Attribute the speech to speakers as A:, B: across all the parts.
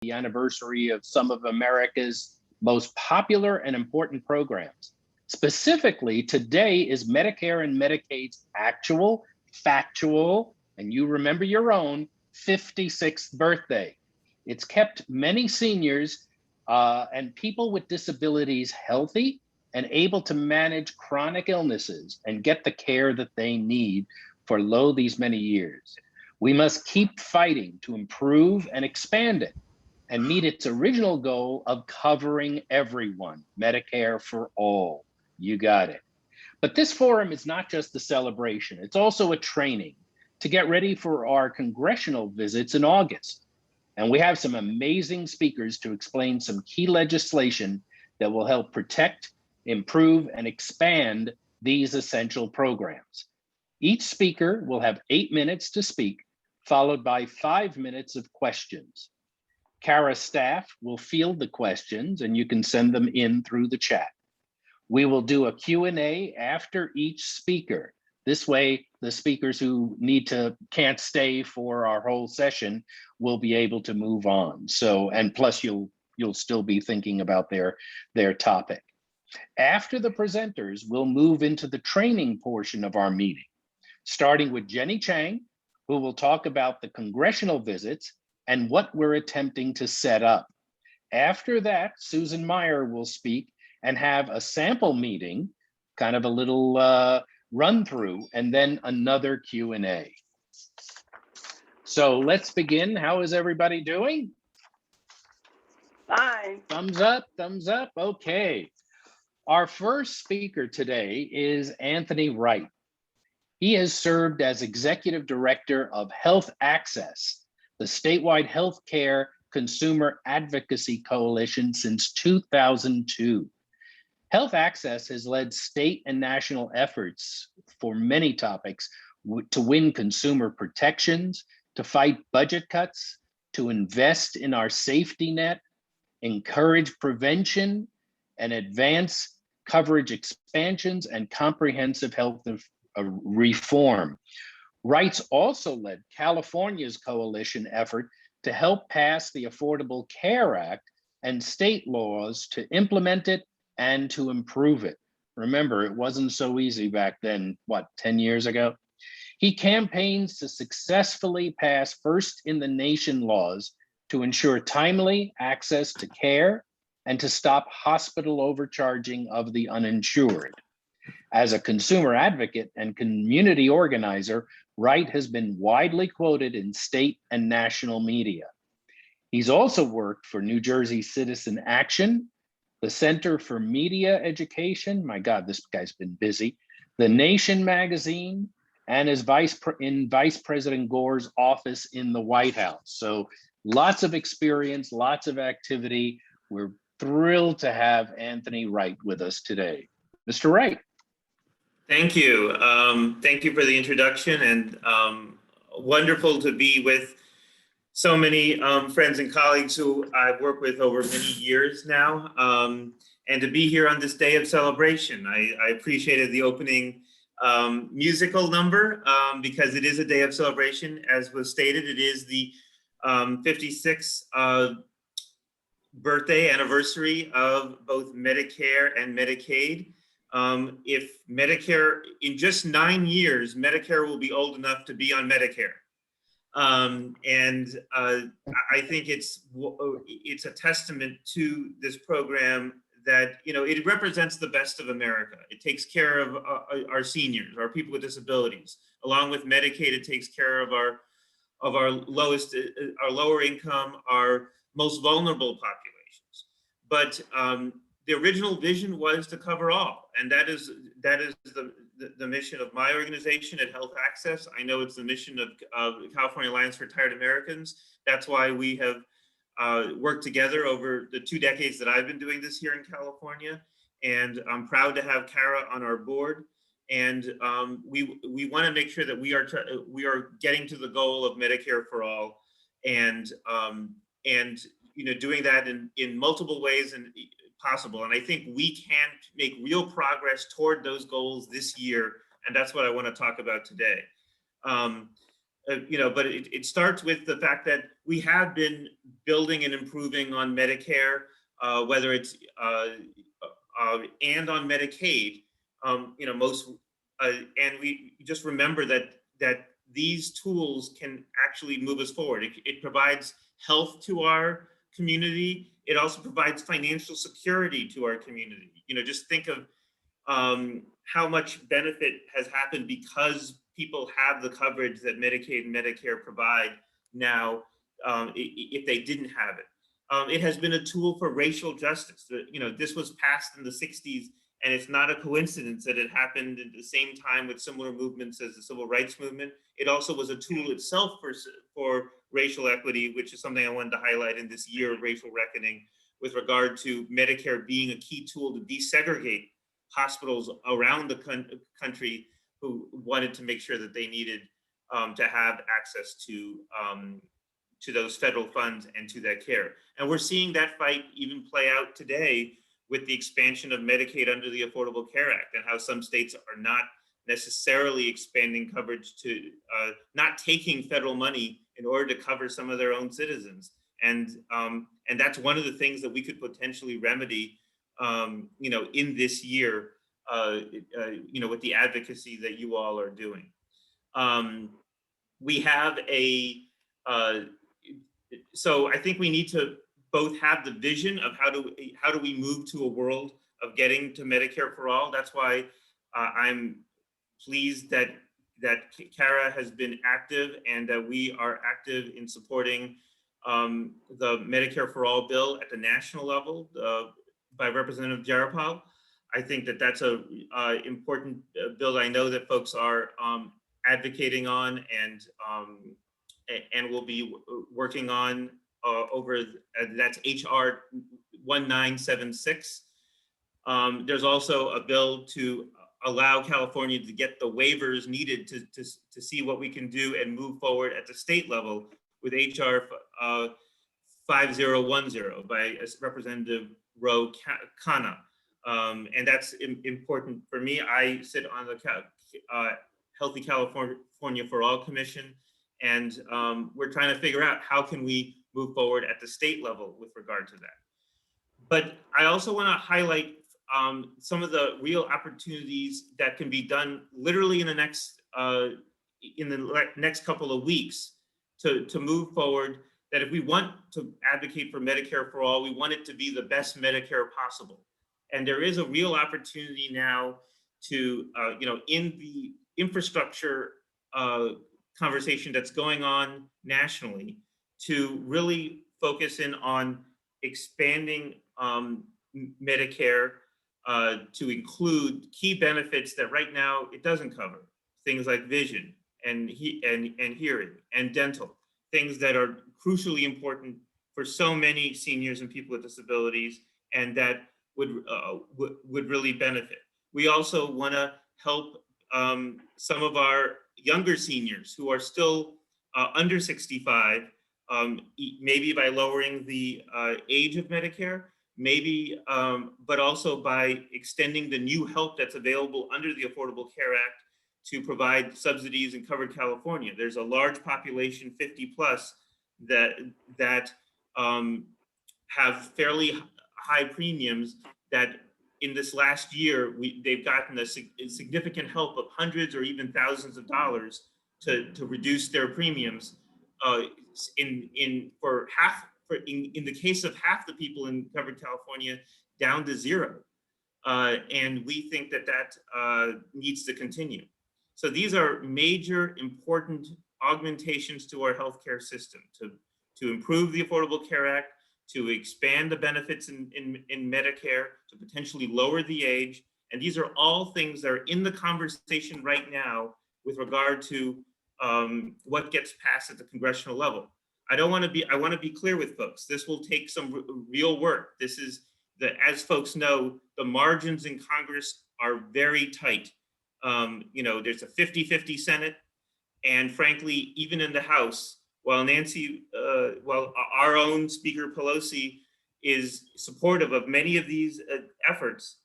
A: the anniversary of some of America's most popular and important programs. Specifically, today is Medicare and Medicaid's actual, factual, and you remember your own 56th birthday. It's kept many seniors and people with disabilities healthy and able to manage chronic illnesses and get the care that they need for lo these many years. We must keep fighting to improve and expand it and meet its original goal of covering everyone, Medicare for all. You got it. But this forum is not just a celebration, it's also a training to get ready for our congressional visits in August. And we have some amazing speakers to explain some key legislation that will help protect, improve, and expand these essential programs. Each speaker will have 8 minutes to speak, followed by 5 minutes of questions. CARA staff will field the questions and you can send them in through the chat. We will do a Q&A after each speaker. This way, the speakers who can't stay for our whole session will be able to move on. So, and plus you'll still be thinking about their topic. After the presenters, we'll move into the training portion of our meeting, starting with Jenny Chang, who will talk about the congressional visits and what we're attempting to set up. After that, Susan Meyer will speak and have a sample meeting, kind of a little run through, and then another Q&A. So let's begin. How is everybody doing?
B: Fine.
A: Thumbs up, thumbs up. Okay. Our first speaker today is Anthony Wright. He has served as Executive Director of Health Access, the statewide healthcare consumer advocacy coalition, since 2002. Health Access has led state and national efforts for many topics to win consumer protections, to fight budget cuts, to invest in our safety net, encourage prevention, and advance coverage expansions and comprehensive health reform. Wright's also led California's coalition effort to help pass the Affordable Care Act and state laws to implement it and to improve it. Remember, it wasn't so easy back then, what, 10 years ago? He campaigns to successfully pass first in the nation laws to ensure timely access to care and to stop hospital overcharging of the uninsured. As a consumer advocate and community organizer, Wright has been widely quoted in state and national media. He's also worked for New Jersey Citizen Action, the Center for Media Education, my God, this guy's been busy, The Nation magazine, and is in Vice President Gore's office in the White House. So lots of experience, lots of activity. We're thrilled to have Anthony Wright with us today. Mr. Wright.
C: Thank you. Thank you for the introduction, and wonderful to be with so many friends and colleagues who I've worked with over many years now, and to be here on this day of celebration. I appreciated the opening musical number because it is a day of celebration. As was stated, it is the 56th birthday anniversary of both Medicare and Medicaid. If Medicare, in just 9 years, Medicare will be old enough to be on Medicare. And I think it's a testament to this program that, you know, it represents the best of America. It takes care of our seniors, our people with disabilities. Along with Medicaid, it takes care of our lower income, our most vulnerable populations. But the original vision was to cover all, and that is the mission of my organization at Health Access. I know it's the mission of the California Alliance for Retired Americans. That's why we have worked together over the 2 decades that I've been doing this here in California. And I'm proud to have CARA on our board. And we want to make sure that we are getting to the goal of Medicare for all, and you know, doing that in multiple ways and possible. And I think we can make real progress toward those goals this year, and that's what I want to talk about today. but it starts with the fact that we have been building and improving on Medicare, whether it's and on Medicaid. And we just remember that these tools can actually move us forward. It provides health to our community. It also provides financial security to our community. Just think of how much benefit has happened because people have the coverage that Medicaid and Medicare provide now, if they didn't have it. It has been a tool for racial justice. This was passed in the 60s, and it's not a coincidence that it happened at the same time with similar movements as the civil rights movement. It also was a tool itself for racial equity, which is something I wanted to highlight in this year of racial reckoning, with regard to Medicare being a key tool to desegregate hospitals around the country who wanted to make sure that they needed to have access to those federal funds and to that care. And we're seeing that fight even play out today with the expansion of Medicaid under the Affordable Care Act, and how some states are not necessarily expanding coverage to, not taking federal money in order to cover some of their own citizens. And that's one of the things that we could potentially remedy, in this year, with the advocacy that you all are doing. We have so I think we need to both have the vision of how do we move to a world of getting to Medicare for all. That's why I'm pleased that CARA has been active, and that we are active in supporting the Medicare for All bill at the national level by Representative Jayapal. I think that that's a important bill. I know that folks are advocating on, and will be working on over, that's HR 1976. There's also a bill to allow California to get the waivers needed to see what we can do and move forward at the state level with HR 5010 by Representative Khanna. And that's important for me. I sit on the Healthy California for All Commission, and we're trying to figure out how can we move forward at the state level with regard to that. But I also want to highlight some of the real opportunities that can be done literally in the next couple of weeks to move forward. That if we want to advocate for Medicare for all, we want it to be the best Medicare possible. And there is a real opportunity now to, in the infrastructure conversation that's going on nationally, to really focus in on expanding Medicare to include key benefits that right now it doesn't cover. Things like vision and hearing and dental, things that are crucially important for so many seniors and people with disabilities, and that would really benefit. We also want to help some of our younger seniors who are still under 65, maybe by lowering the age of Medicare, maybe, but also by extending the new help that's available under the Affordable Care Act to provide subsidies in covered California. There's a large population, 50 plus, that have fairly high premiums, that in this last year, they've gotten a significant help of hundreds or even thousands of dollars to reduce their premiums. In the case of half the people in covered California, down to zero. And we think that needs to continue. So these are major, important augmentations to our healthcare system to improve the Affordable Care Act, to expand the benefits in Medicare, to potentially lower the age. And these are all things that are in the conversation right now with regard to what gets passed at the congressional level. I want to be clear with folks. This will take some real work. This is as folks know, the margins in Congress are very tight. There's a 50-50 Senate, and frankly, even in the House, while our own Speaker Pelosi is supportive of many of these efforts,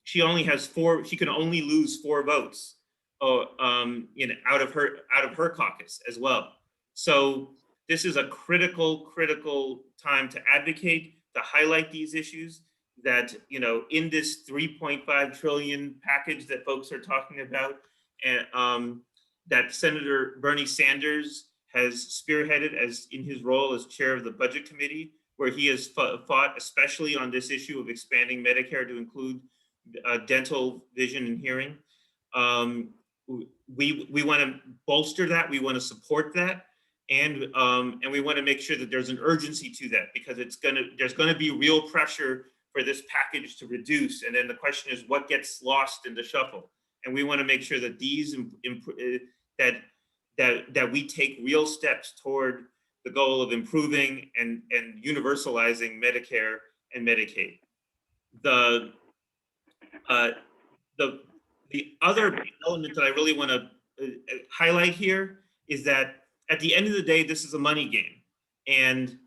C: she can only lose 4 votes out of her caucus as well. So this is a critical time to advocate, to highlight these issues that, in this 3.5 trillion package that folks are talking about, and that Senator Bernie Sanders has spearheaded as in his role as chair of the Budget Committee, where he has fought especially on this issue of expanding Medicare to include dental, vision, and hearing. We want to bolster that. We want to support that, and we want to make sure that there's an urgency to that, because there's gonna be real pressure for this package to reduce. And then the question is, what gets lost in the shuffle? And we want to make sure that these that we take real steps toward the goal of improving and universalizing Medicare and Medicaid. The other element that I really want to highlight here is that at the end of the day, this is a money game. And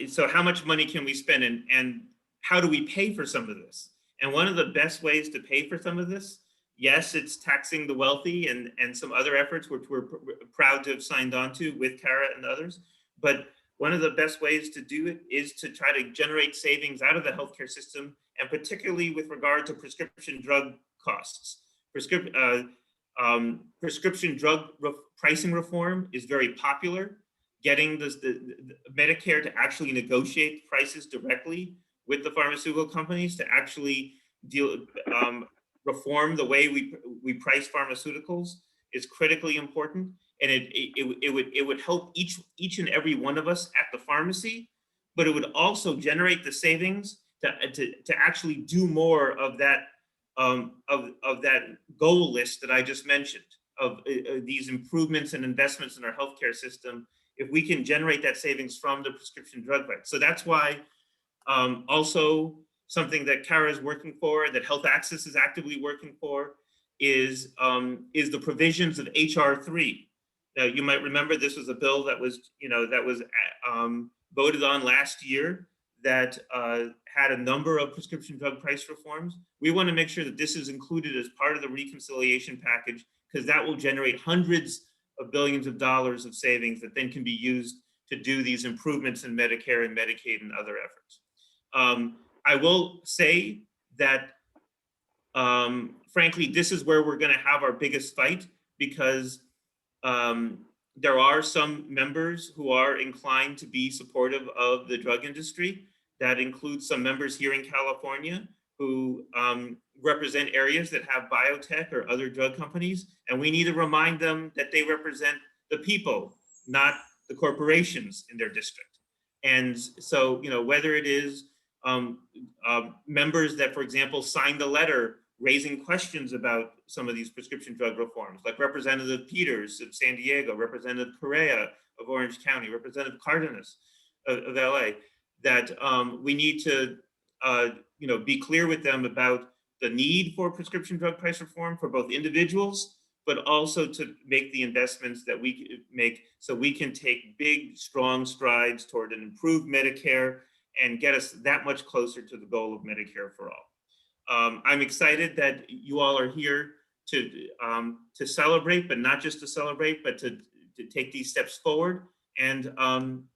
C: so how much money can we spend, and how do we pay for some of this? And one of the best ways to pay for some of this, yes, it's taxing the wealthy and some other efforts, which we're proud to have signed on to with CARA and others. But one of the best ways to do it is to try to generate savings out of the healthcare system, and particularly with regard to prescription drug costs. Prescription drug pricing reform is very popular. Getting the Medicare to actually negotiate prices directly with the pharmaceutical companies to actually reform the way we price pharmaceuticals is critically important, and it would help each and every one of us at the pharmacy, but it would also generate the savings to actually do more of that of that goal list that I just mentioned of these improvements and investments in our healthcare system. If we can generate that savings from the prescription drug price, so that's why also something that CARA is working for, that Health Access is actively working for, is the provisions of HR 3. Now, you might remember this was a bill that was voted on last year that had a number of prescription drug price reforms. We want to make sure that this is included as part of the reconciliation package, because that will generate hundreds of billions of dollars of savings that then can be used to do these improvements in Medicare and Medicaid and other efforts. I will say that, frankly, this is where we're going to have our biggest fight, because there are some members who are inclined to be supportive of the drug industry. That includes some members here in California who represent areas that have biotech or other drug companies. And we need to remind them that they represent the people, not the corporations in their district. And so, whether it is members that, for example, signed a letter raising questions about some of these prescription drug reforms, like Representative Peters of San Diego, Representative Correa of Orange County, Representative Cardenas of LA, that we need to be clear with them about the need for prescription drug price reform for both individuals, but also to make the investments that we make so we can take big, strong strides toward an improved Medicare and get us that much closer to the goal of Medicare for all. I'm excited that you all are here to celebrate, but not just to celebrate, but to take these steps forward, and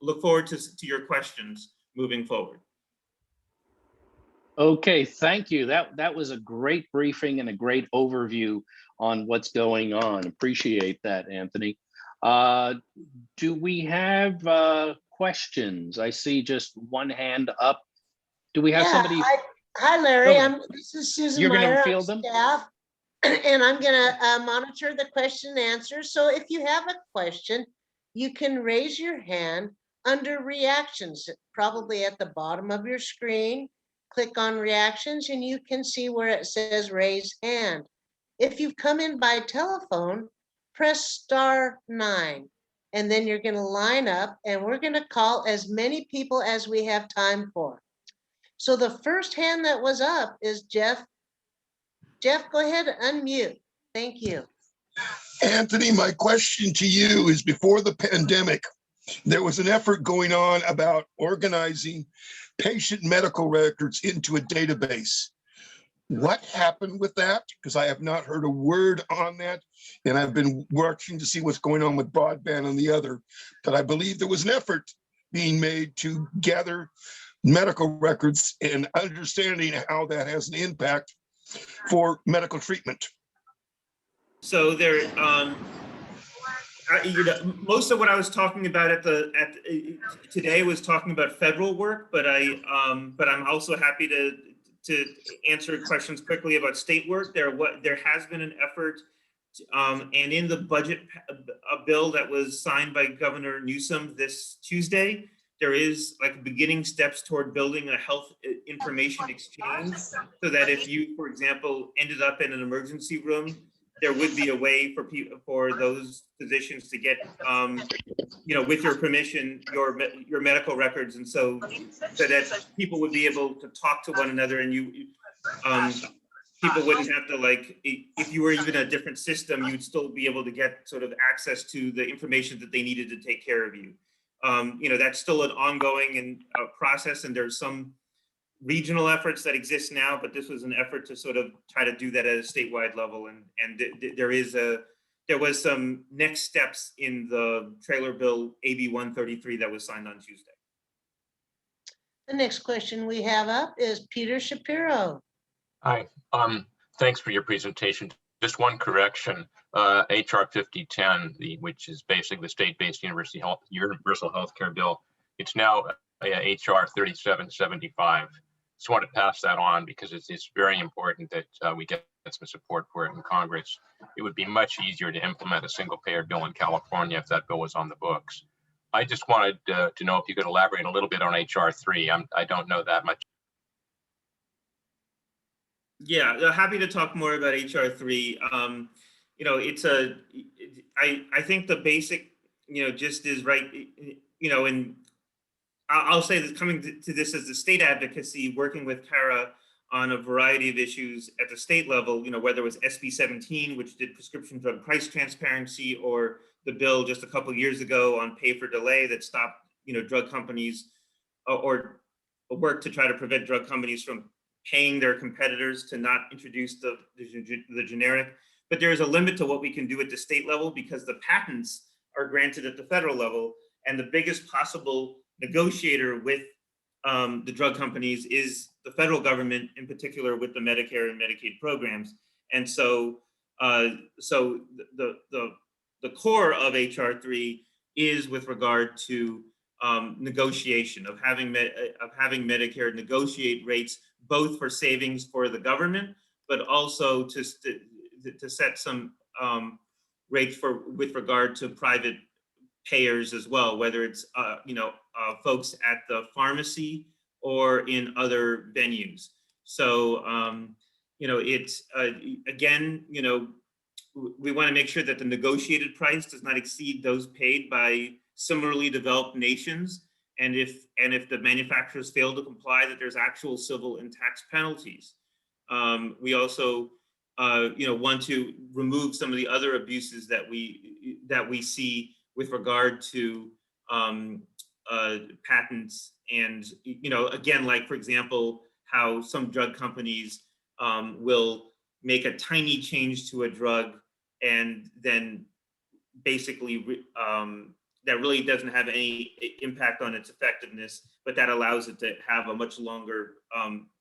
C: look forward to your questions moving forward.
A: Okay, thank you. That was a great briefing and a great overview on what's going on. Appreciate that, Anthony. Do we have questions? I see just one hand up. Do we have somebody?
B: Hi, Larry. This is Susan
A: You're
B: Meyer,
A: going to field them?
B: staff, and I'm going to monitor the question and answer. So if you have a question, you can raise your hand under reactions, probably at the bottom of your screen. Click on reactions and you can see where it says raise hand. If you've come in by telephone, press *9, and then you're going to line up, and we're going to call as many people as we have time for. So the first hand that was up is Jeff. Jeff, go ahead and unmute. Thank you.
D: Anthony, my question to you is, before the pandemic, there was an effort going on about organizing patient medical records into a database. What happened with that? Because I have not heard a word on that. And I've been watching to see what's going on with broadband on the other. But I believe there was an effort being made to gather medical records and understanding how that has an impact for medical treatment.
C: So there, most of what I was talking about today was talking about federal work, but I'm also happy to answer questions quickly about state work. There has been an effort, and in the budget bill that was signed by Governor Newsom this Tuesday, there is like beginning steps toward building a health information exchange, so that if you, for example, ended up in an emergency room, there would be a way for those physicians to get, with your permission, your medical records, and so that people would be able to talk to one another, and people wouldn't have to, like, if you were even a different system, you'd still be able to get sort of access to the information that they needed to take care of you. That's still an ongoing process, and there's some regional efforts that exist now, but this was an effort to sort of try to do that at a statewide level. And there was some next steps in the trailer bill AB 133 that was signed on Tuesday.
B: The next question we have up is Peter Shapiro.
E: Hi, thanks for your presentation. Just one correction, HR 5010, which is basically the state-based universal health care bill. It's now HR 3775. Just want to pass that on because it's very important that we get some support for it in Congress. It would be much easier to implement a single payer bill in California if that bill was on the books. I just wanted to know if you could elaborate a little bit on HR 3. I don't know that much.
C: Yeah, happy to talk more about HR 3. I think the basic, just is right, and I'll say that coming to this as the state advocacy, working with CARA on a variety of issues at the state level, whether it was SB 17, which did prescription drug price transparency, or the bill just a couple of years ago on pay for delay that stopped, drug companies or work to try to prevent drug companies from paying their competitors to not introduce the generic. But there is a limit to what we can do at the state level because the patents are granted at the federal level, and the biggest possible negotiator with the drug companies is the federal government, in particular with the Medicare and Medicaid programs. And so, the core of HR 3 is with regard to negotiation of having Medicare negotiate rates both for savings for the government, but also to set some rates with regard to private payers as well, whether it's folks at the pharmacy or in other venues. So it's again, we want to make sure that the negotiated price does not exceed those paid by similarly developed nations, and if the manufacturers fail to comply, that there's actual civil and tax penalties. We also want to remove some of the other abuses that we see with regard to patents, and again, like for example, how some drug companies will make a tiny change to a drug and then basically that really doesn't have any impact on its effectiveness, but that allows it to have a much longer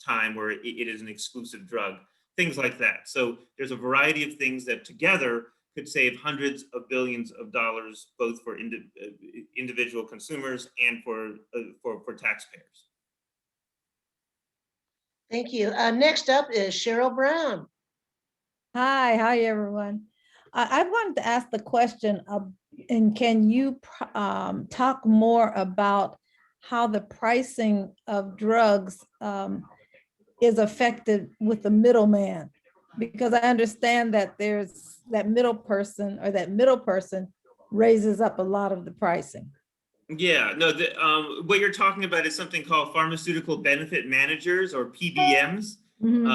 C: time where it is an exclusive drug, things like that. So there's a variety of things that together could save hundreds of billions of dollars, both for individual consumers and for taxpayers.
B: Thank you. Next up is Cheryl Brown.
F: Hi, everyone. I wanted to ask the question of, and can you talk more about how the pricing of drugs is affected with the middleman? Because I understand that there's that middle person, or that middle person raises up a lot of the pricing.
C: Yeah, no, what you're talking about is something called pharmaceutical benefit managers, or PBMs.
F: Mm-hmm.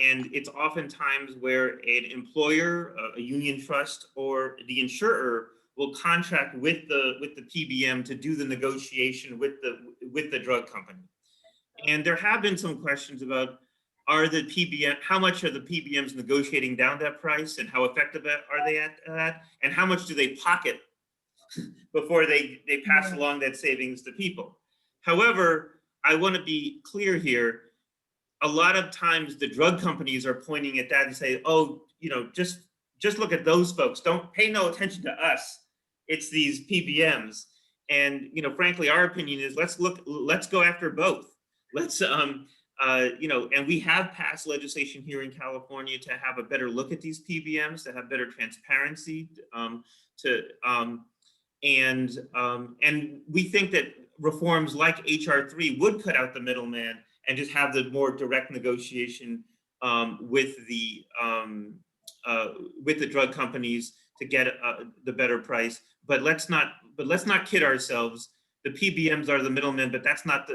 C: And it's oftentimes where an employer, a union trust, or the insurer will contract with the PBM to do the negotiation with the drug company. And there have been some questions about are the PBM, how much are the PBMs negotiating down that price, and how effective are they at that? And how much do they pocket before they pass along that savings to people? However, I want to be clear here. A lot of times the drug companies are pointing at that and say, oh, you know, just look at those folks. Don't pay no attention to us. It's these PBMs. And, you know, frankly, our opinion is let's go after both. Let's, you know, and we have passed legislation here in California to have a better look at these PBMs, to have better transparency, and we think that reforms like HR3 would cut out the middleman and just have the more direct negotiation with the drug companies to get the better price. But let's not kid ourselves. The PBMs are the middlemen, but that's not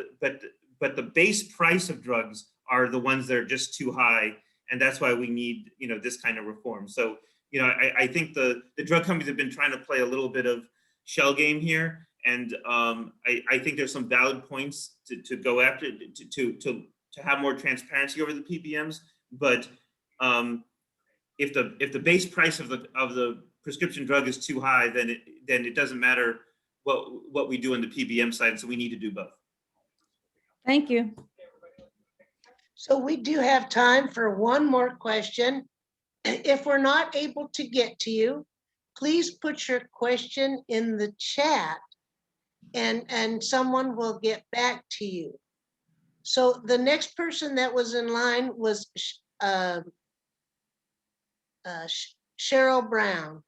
C: but the base price of drugs are the ones that are just too high, and that's why we need, you know, this kind of reform. So, you know, I think the drug companies have been trying to play a little bit of shell game here, and I think there's some valid points to go after to have more transparency over the PBMs. But if the base price of the prescription drug is too high, then it doesn't matter what we do on the PBM side. So we need to do both.
F: Thank you.
B: So we do have time for one more question. If we're not able to get to you, please put your question in the chat and someone will get back to you. So the next person that was in line was Cheryl Brown.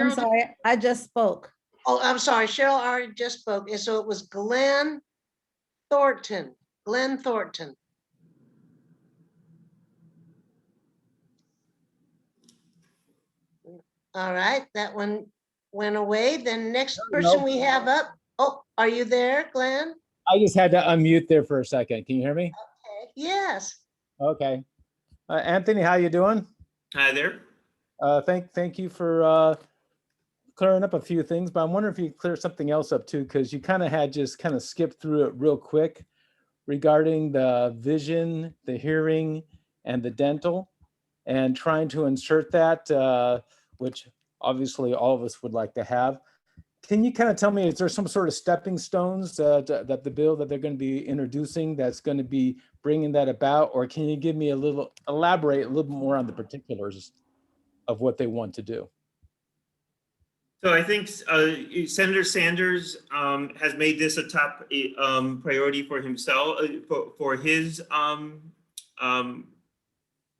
F: I'm sorry, I just spoke.
B: Oh, I'm sorry, Cheryl already just spoke. And so it was Glenn Thornton. Glenn Thornton. All right, that one went away. Then next person we have up. Oh, are you there, Glenn?
G: I just had to unmute there for a second. Can you hear me?
B: Okay. Yes.
G: Okay. Anthony, how you doing?
C: Hi there.
G: Thank you for clearing up a few things, but I'm wondering if you could clear something else up too, because you kind of had just kind of skipped through it real quick regarding the vision, the hearing, and the dental, and trying to insert that, which obviously all of us would like to have. Can you kind of tell me, is there some sort of stepping stones that the bill that they're going to be introducing that's going to be bringing that about, or can you give me elaborate a little bit more on the particulars of what they want to do?
C: So I think Senator Sanders has made this a top priority for himself, for his,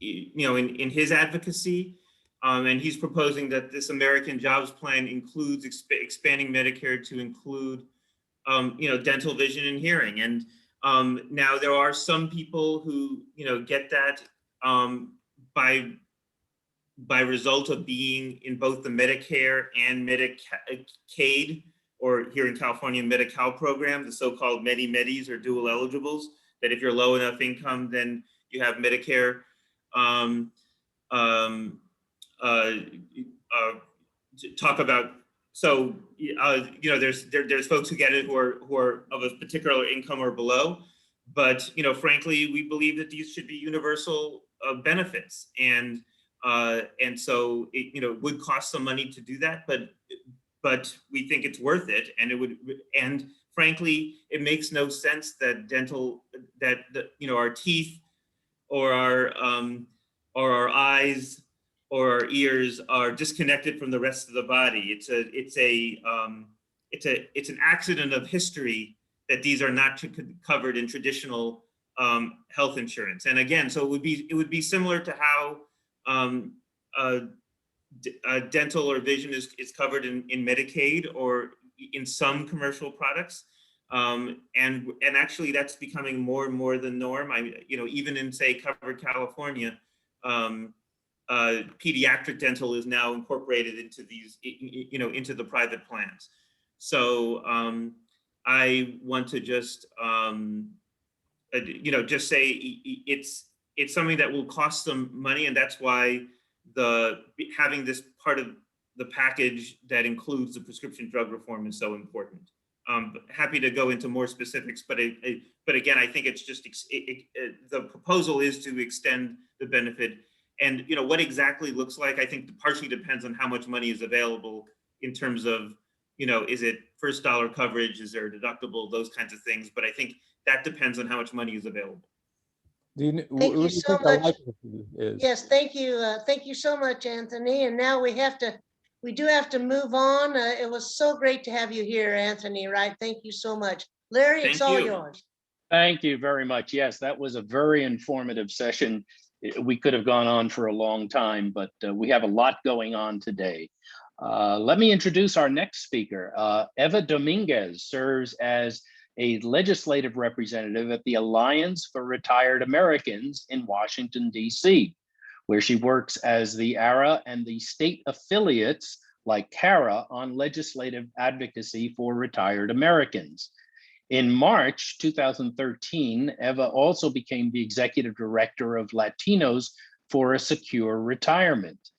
C: you know, in his advocacy. And he's proposing that this American Jobs Plan includes expanding Medicare to include, you know, dental, vision, and hearing. And now there are some people who, you know, get that by result of being in both the Medicare and Medicaid, or here in California, Medi-Cal program, the so-called Medi-Medis or dual eligibles, that if you're low enough income, then you have Medicare. Talk about, so you know, there's folks who get it who are of a particular income or below, but you know, frankly, we believe that these should be universal benefits, and so it, you know, would cost some money to do that, but we think it's worth it, and it would, and frankly, it makes no sense that you know, our teeth or our eyes or our ears are disconnected from the rest of the body. It's an accident of history that these are not covered in traditional health insurance. And again, so it would be similar to how dental or vision is covered in Medicaid or in some commercial products. And actually that's becoming more and more the norm. You know, even in, say, covered California, pediatric dental is now incorporated into these, you know, into the private plans. So I want to just, you know, just say it's something that will cost them money, and that's why having this part of the package that includes the prescription drug reform is so important. Happy to go into more specifics, but again, I think it's just the proposal is to extend the benefit, and what exactly looks like, I think partially depends on how much money is available in terms of is it first dollar coverage, is there a deductible, those kinds of things. But I think that depends on how much money is available.
B: Thank you so much. Yes, thank you. Thank you so much, Anthony. And now we do have to move on. It was so great to have you here, Anthony, right? Thank you so much. Larry, it's all yours.
A: Thank you very much. Yes, that was a very informative session. We could have gone on for a long time, but we have a lot going on today. Let me introduce our next speaker. Eva Dominguez serves as a legislative representative at the Alliance for Retired Americans in Washington, D.C., where she works as the ARA and the state affiliates like CARA on legislative advocacy for retired Americans. In March 2013, Eva also became the executive director of Latinos for a Secure Retirement.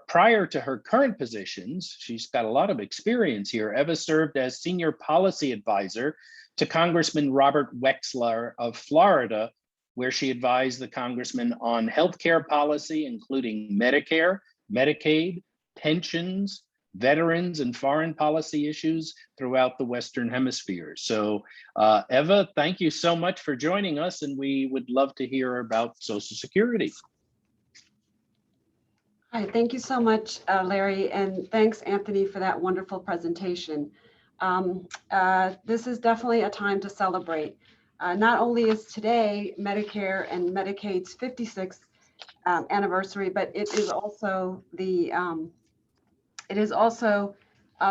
A: Prior to her current positions, she's got a lot of experience here. Eva served as senior policy advisor to Congressman Robert Wexler of Florida, where she advised the congressman on healthcare policy, including Medicare, Medicaid, pensions, veterans, and foreign policy issues throughout the Western Hemisphere. So Eva, thank you so much for joining us, and we would love to hear about Social Security.
H: Hi, thank you so much, Larry, and thanks, Anthony, for that wonderful presentation. This is definitely a time to celebrate. Not only is today Medicare and Medicaid's 56th anniversary, but it is also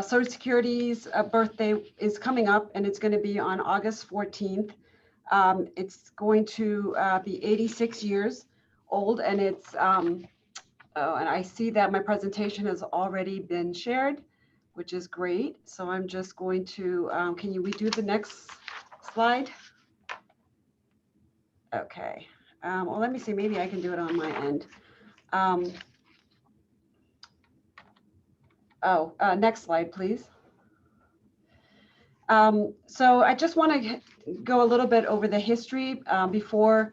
H: Social Security's birthday is coming up, and it's going to be on August 14th. It's going to be 86 years old, and it's and I see that my presentation has already been shared, which is great. So I'm just going to, we do the next slide? Okay. Well, let me see, maybe I can do it on my end. Next slide, please. So I just want to go a little bit over the history before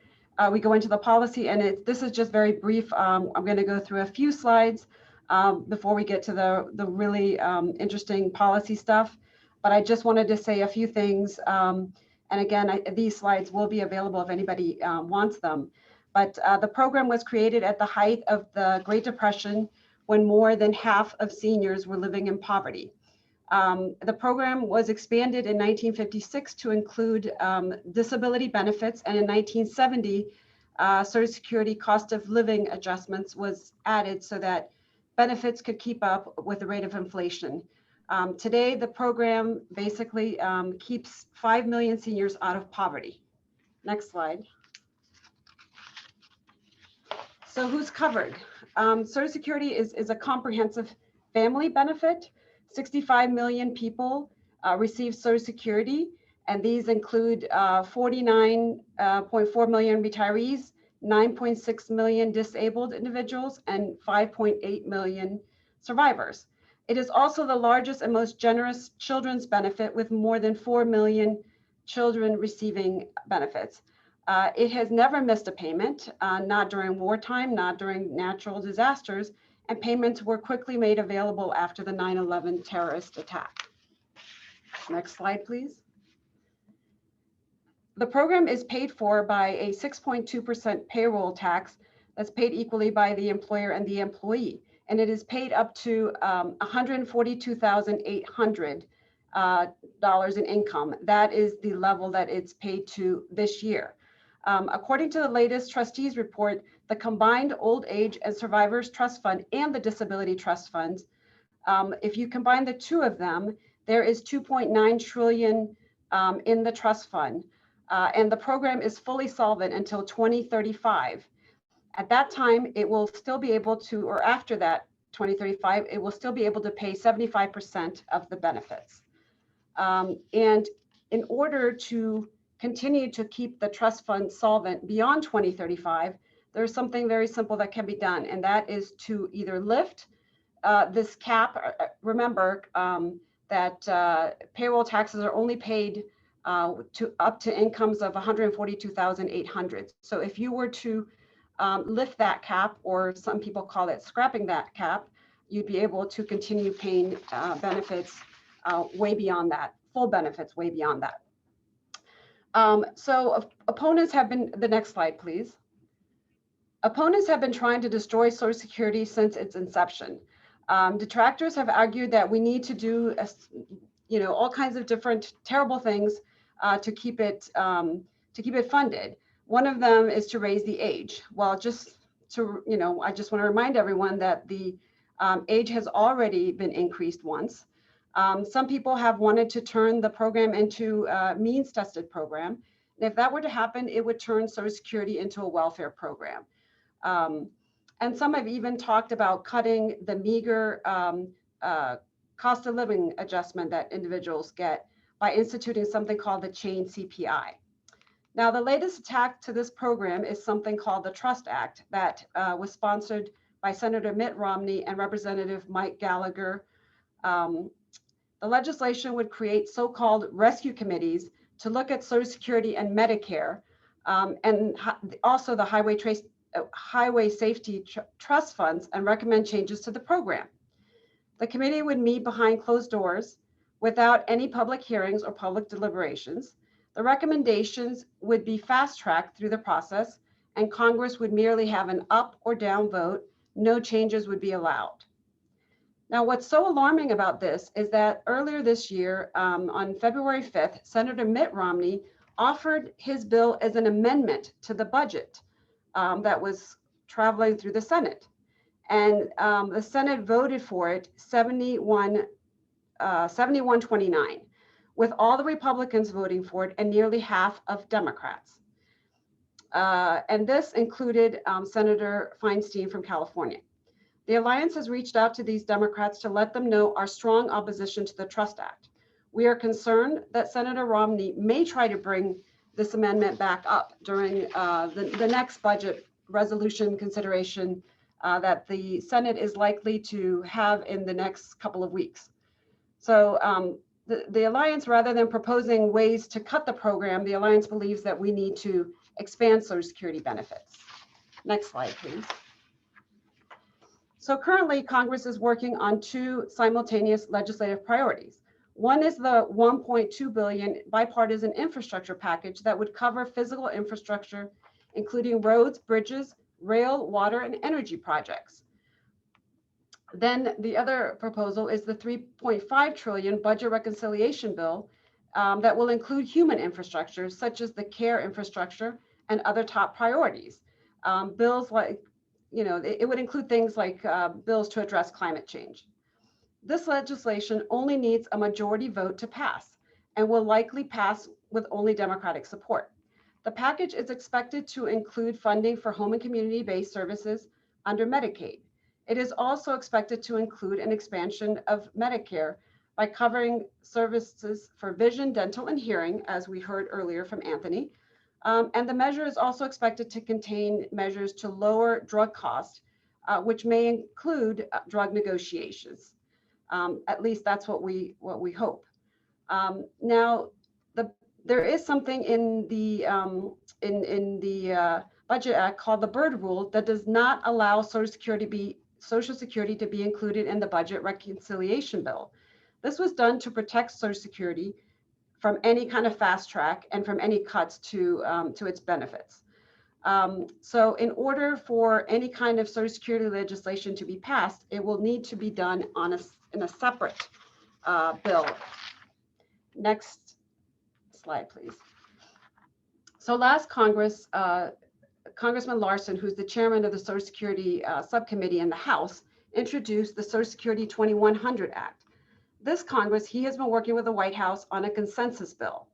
H: we go into the policy, and this is just very brief. I'm going to go through a few slides before we get to the really interesting policy stuff. But I just wanted to say a few things. And again, these slides will be available if anybody wants them. But the program was created at the height of the Great Depression, when more than half of seniors were living in poverty. The program was expanded in 1956 to include disability benefits, and in 1970, Social Security cost of living adjustments was added so that benefits could keep up with the rate of inflation. Today, the program basically keeps 5 million seniors out of poverty. Next slide. So who's covered? Social Security is a comprehensive family benefit. 65 million people receive Social Security, and these include 49.4 million retirees, 9.6 million disabled individuals, and 5.8 million survivors. It is also the largest and most generous children's benefit, with more than 4 million children receiving benefits. It has never missed a payment, not during wartime, not during natural disasters, and payments were quickly made available after the 9/11 terrorist attack. Next slide, please. The program is paid for by a 6.2% payroll tax that's paid equally by the employer and the employee, and it is paid up to $142,800 in income. That is the level that it's paid to this year. According to the latest trustees report, the combined old age and survivors trust fund and the disability trust funds, if you combine the two of them, there is 2.9 trillion in the trust fund. And the program is fully solvent until 2035. At that time, it will still be able to, or after that, 2035, it will still be able to pay 75% of the benefits. And in order to continue to keep the trust fund solvent beyond 2035, there's something very simple that can be done, and that is to either lift this cap. Remember, payroll taxes are only paid to up to incomes of 142,800. So if you were to lift that cap, or some people call it scrapping that cap, you'd be able to continue paying benefits way beyond that, full benefits way beyond that. So opponents have been, the next slide, please. Opponents have been trying to destroy Social Security since its inception. Detractors have argued that we need to do, all kinds of different terrible things to keep it funded. One of them is to raise the age. Well, just to, I just want to remind everyone that the age has already been increased once. Some people have wanted to turn the program into a means-tested program. And if that were to happen, it would turn Social Security into a welfare program. And some have even talked about cutting the meager cost of living adjustment that individuals get by instituting something called the chain CPI. Now, the latest attack to this program is something called the Trust Act that was sponsored by Senator Mitt Romney and Representative Mike Gallagher. The legislation would create so-called rescue committees to look at Social Security and Medicare, and also the highway safety trust funds, and recommend changes to the program. The committee would meet behind closed doors without any public hearings or public deliberations. The recommendations would be fast-tracked through the process, and Congress would merely have an up or down vote. No changes would be allowed. Now, what's so alarming about this is that earlier this year, on February 5th, Senator Mitt Romney offered his bill as an amendment to the budget that was traveling through the Senate. And the Senate voted for it 71-29, with all the Republicans voting for it and nearly half of Democrats. And this included Senator Feinstein from California. The Alliance has reached out to these Democrats to let them know our strong opposition to the Trust Act. We are concerned that Senator Romney may try to bring this amendment back up during the next budget resolution consideration that the Senate is likely to have in the next couple of weeks. So the Alliance, rather than proposing ways to cut the program, the Alliance believes that we need to expand Social Security benefits. Next slide, please. So currently, Congress is working on two simultaneous legislative priorities. One is the $1.2 billion bipartisan infrastructure package that would cover physical infrastructure, including roads, bridges, rail, water, and energy projects. Then the other proposal is the $3.5 trillion budget reconciliation bill that will include human infrastructure, such as the CARA infrastructure and other top priorities. Bills like, it would include things like bills to address climate change. This legislation only needs a majority vote to pass and will likely pass with only Democratic support. The package is expected to include funding for home and community-based services under Medicaid. It is also expected to include an expansion of Medicare by covering services for vision, dental, and hearing, as we heard earlier from Anthony. And the measure is also expected to contain measures to lower drug costs, which may include drug negotiations. At least that's what we hope. Now, there is something in the Budget Act called the Byrd Rule that does not allow Social Security to be included in the budget reconciliation bill. This was done to protect Social Security from any kind of fast track and from any cuts to its benefits. So in order for any kind of Social Security legislation to be passed, it will need to be done in a separate bill. Next slide, please. So last Congress, Congressman Larsen, who's the chairman of the Social Security subcommittee in the House, introduced the Social Security 2100 Act. This Congress, he has been working with the White House on a consensus bill.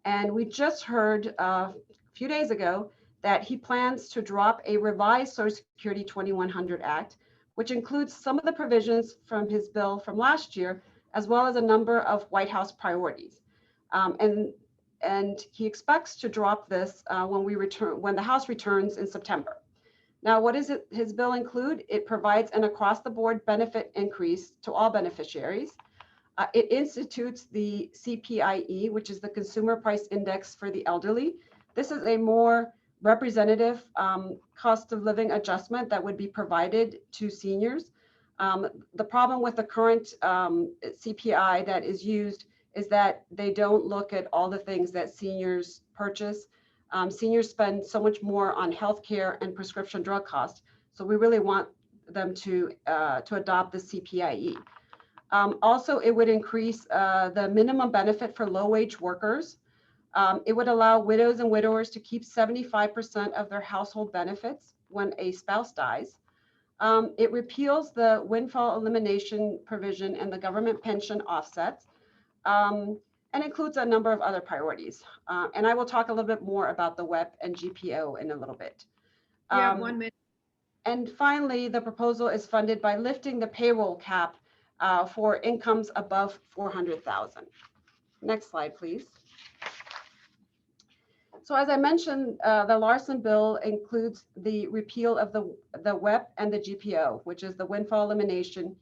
H: And we just heard a few days ago that he plans to drop a revised Social Security 2100 Act, which includes some of the provisions from his bill from last year, as well as a number of White House priorities. And he expects to drop this when the House returns in September. Now, what does his bill include? It provides an across-the-board benefit increase to all beneficiaries. It institutes the CPIE, which is the Consumer Price Index for the elderly. This is a more representative cost of living adjustment that would be provided to seniors. The problem with the current CPI that is used is that they don't look at all the things that seniors purchase. Seniors spend so much more on healthcare and prescription drug costs. So we really want them to adopt the CPIE. Also, it would increase the minimum benefit for low-wage workers. It would allow widows and widowers to keep 75% of their household benefits when a spouse dies. It repeals the windfall elimination provision and the government pension offsets, and includes a number of other priorities. And I will talk a little bit more about the WEP and GPO in a little bit.
I: You have 1 minute.
H: And finally, the proposal is funded by lifting the payroll cap for incomes above 400,000. Next slide, please. So as I mentioned, the Larsen bill includes the repeal of the WEP and the GPO, which is the windfall elimination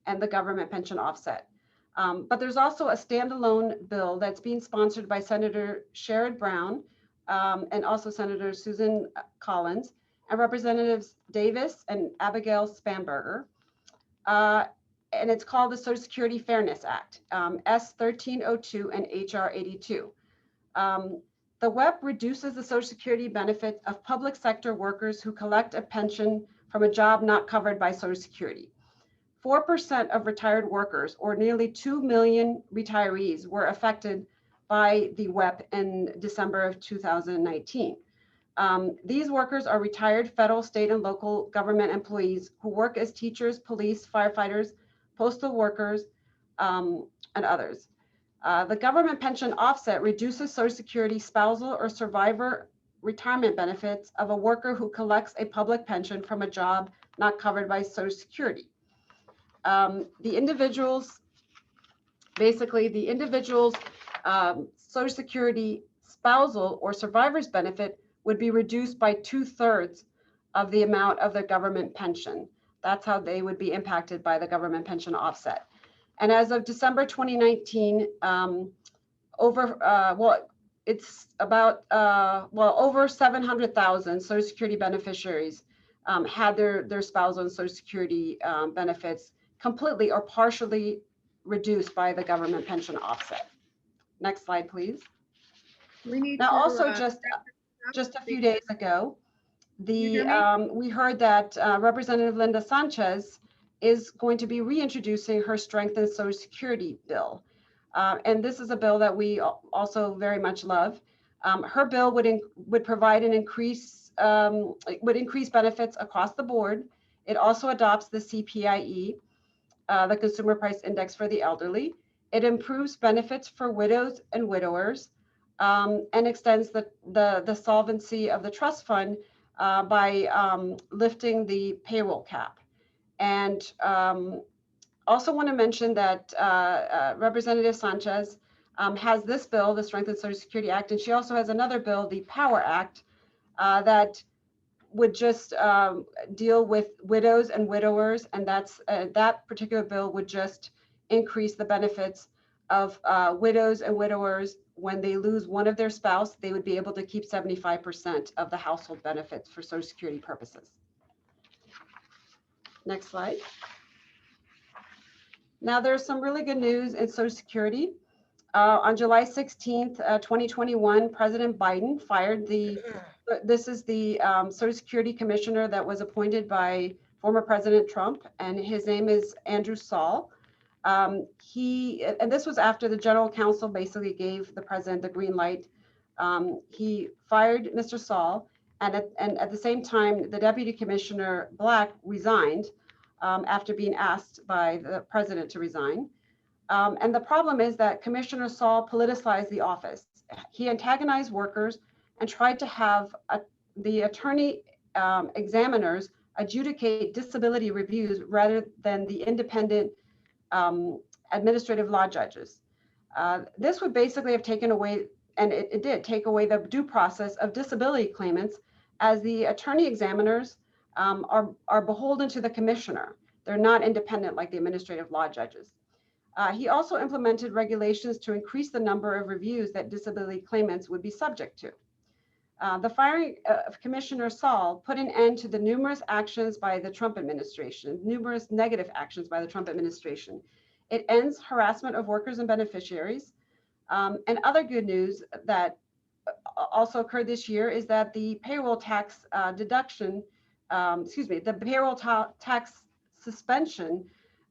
H: and the government pension offset. But there's also a standalone bill that's being sponsored by Senator Sherrod Brown and also Senator Susan Collins and Representatives Davis and Abigail Spanberger. And it's called the Social Security Fairness Act, S 1302 and HR 82. The WEP reduces the Social Security benefit of public sector workers who collect a pension from a job not covered by Social Security. 4% of retired workers, or nearly 2 million retirees, were affected by the WEP in December of 2019. These workers are retired federal, state, and local government employees who work as teachers, police, firefighters, postal workers, and others. The government pension offset reduces Social Security spousal or survivor retirement benefits of a worker who collects a public pension from a job not covered by Social Security. The individual's Social Security spousal or survivor's benefit would be reduced by 2/3 of the amount of the government pension. That's how they would be impacted by the government pension offset. And as of December 2019, it's about over 700,000 Social Security beneficiaries had their spousal and Social Security benefits completely or partially reduced by the government pension offset. Next slide, please.
I: We need
H: Now,
I: to,
H: also just a few days ago, we heard that Representative Linda Sanchez is going to be reintroducing her Strengthened Social Security bill. And this is a bill that we also very much love. Her bill would provide an increase, would increase benefits across the board. It also adopts the CPIE, the Consumer Price Index for the elderly. It improves benefits for widows and widowers, and extends the solvency of the trust fund by lifting the payroll cap. And also want to mention that Representative Sanchez has this bill, the Strengthened Social Security Act, and she also has another bill, the POWER Act, that would just deal with widows and widowers, and that particular bill would just increase the benefits of widows and widowers. When they lose one of their spouse, they would be able to keep 75% of the household benefits for Social Security purposes. Next slide. Now, there's some really good news in Social Security. On July 16th, 2021, President Biden fired this is the Social Security Commissioner that was appointed by former President Trump, and his name is Andrew Saul. And this was after the General Counsel basically gave the President the green light. He fired Mr. Saul, and at the same time, the Deputy Commissioner Black resigned after being asked by the President to resign. And the problem is that Commissioner Saul politicized the office. He antagonized workers and tried to have the attorney examiners adjudicate disability reviews rather than the independent administrative law judges. This would basically have taken away, and it did take away, the due process of disability claimants, as the attorney examiners are beholden to the commissioner. They're not independent like the administrative law judges. He also implemented regulations to increase the number of reviews that disability claimants would be subject to. The firing of Commissioner Saul put an end to the numerous actions by the Trump administration, numerous negative actions by the Trump administration. It ends harassment of workers and beneficiaries. And other good news that also occurred this year is that the payroll tax the payroll tax suspension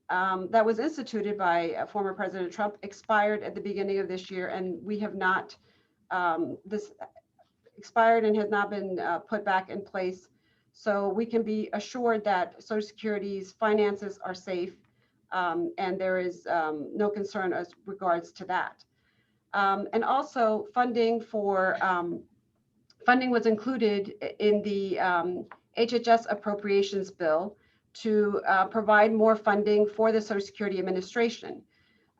H: that was instituted by former President Trump expired at the beginning of this year, and we have not, this expired and has not been put back in place. So we can be assured that Social Security's finances are safe, and there is no concern as regards to that. And also funding was included in the HHS appropriations bill to provide more funding for the Social Security Administration.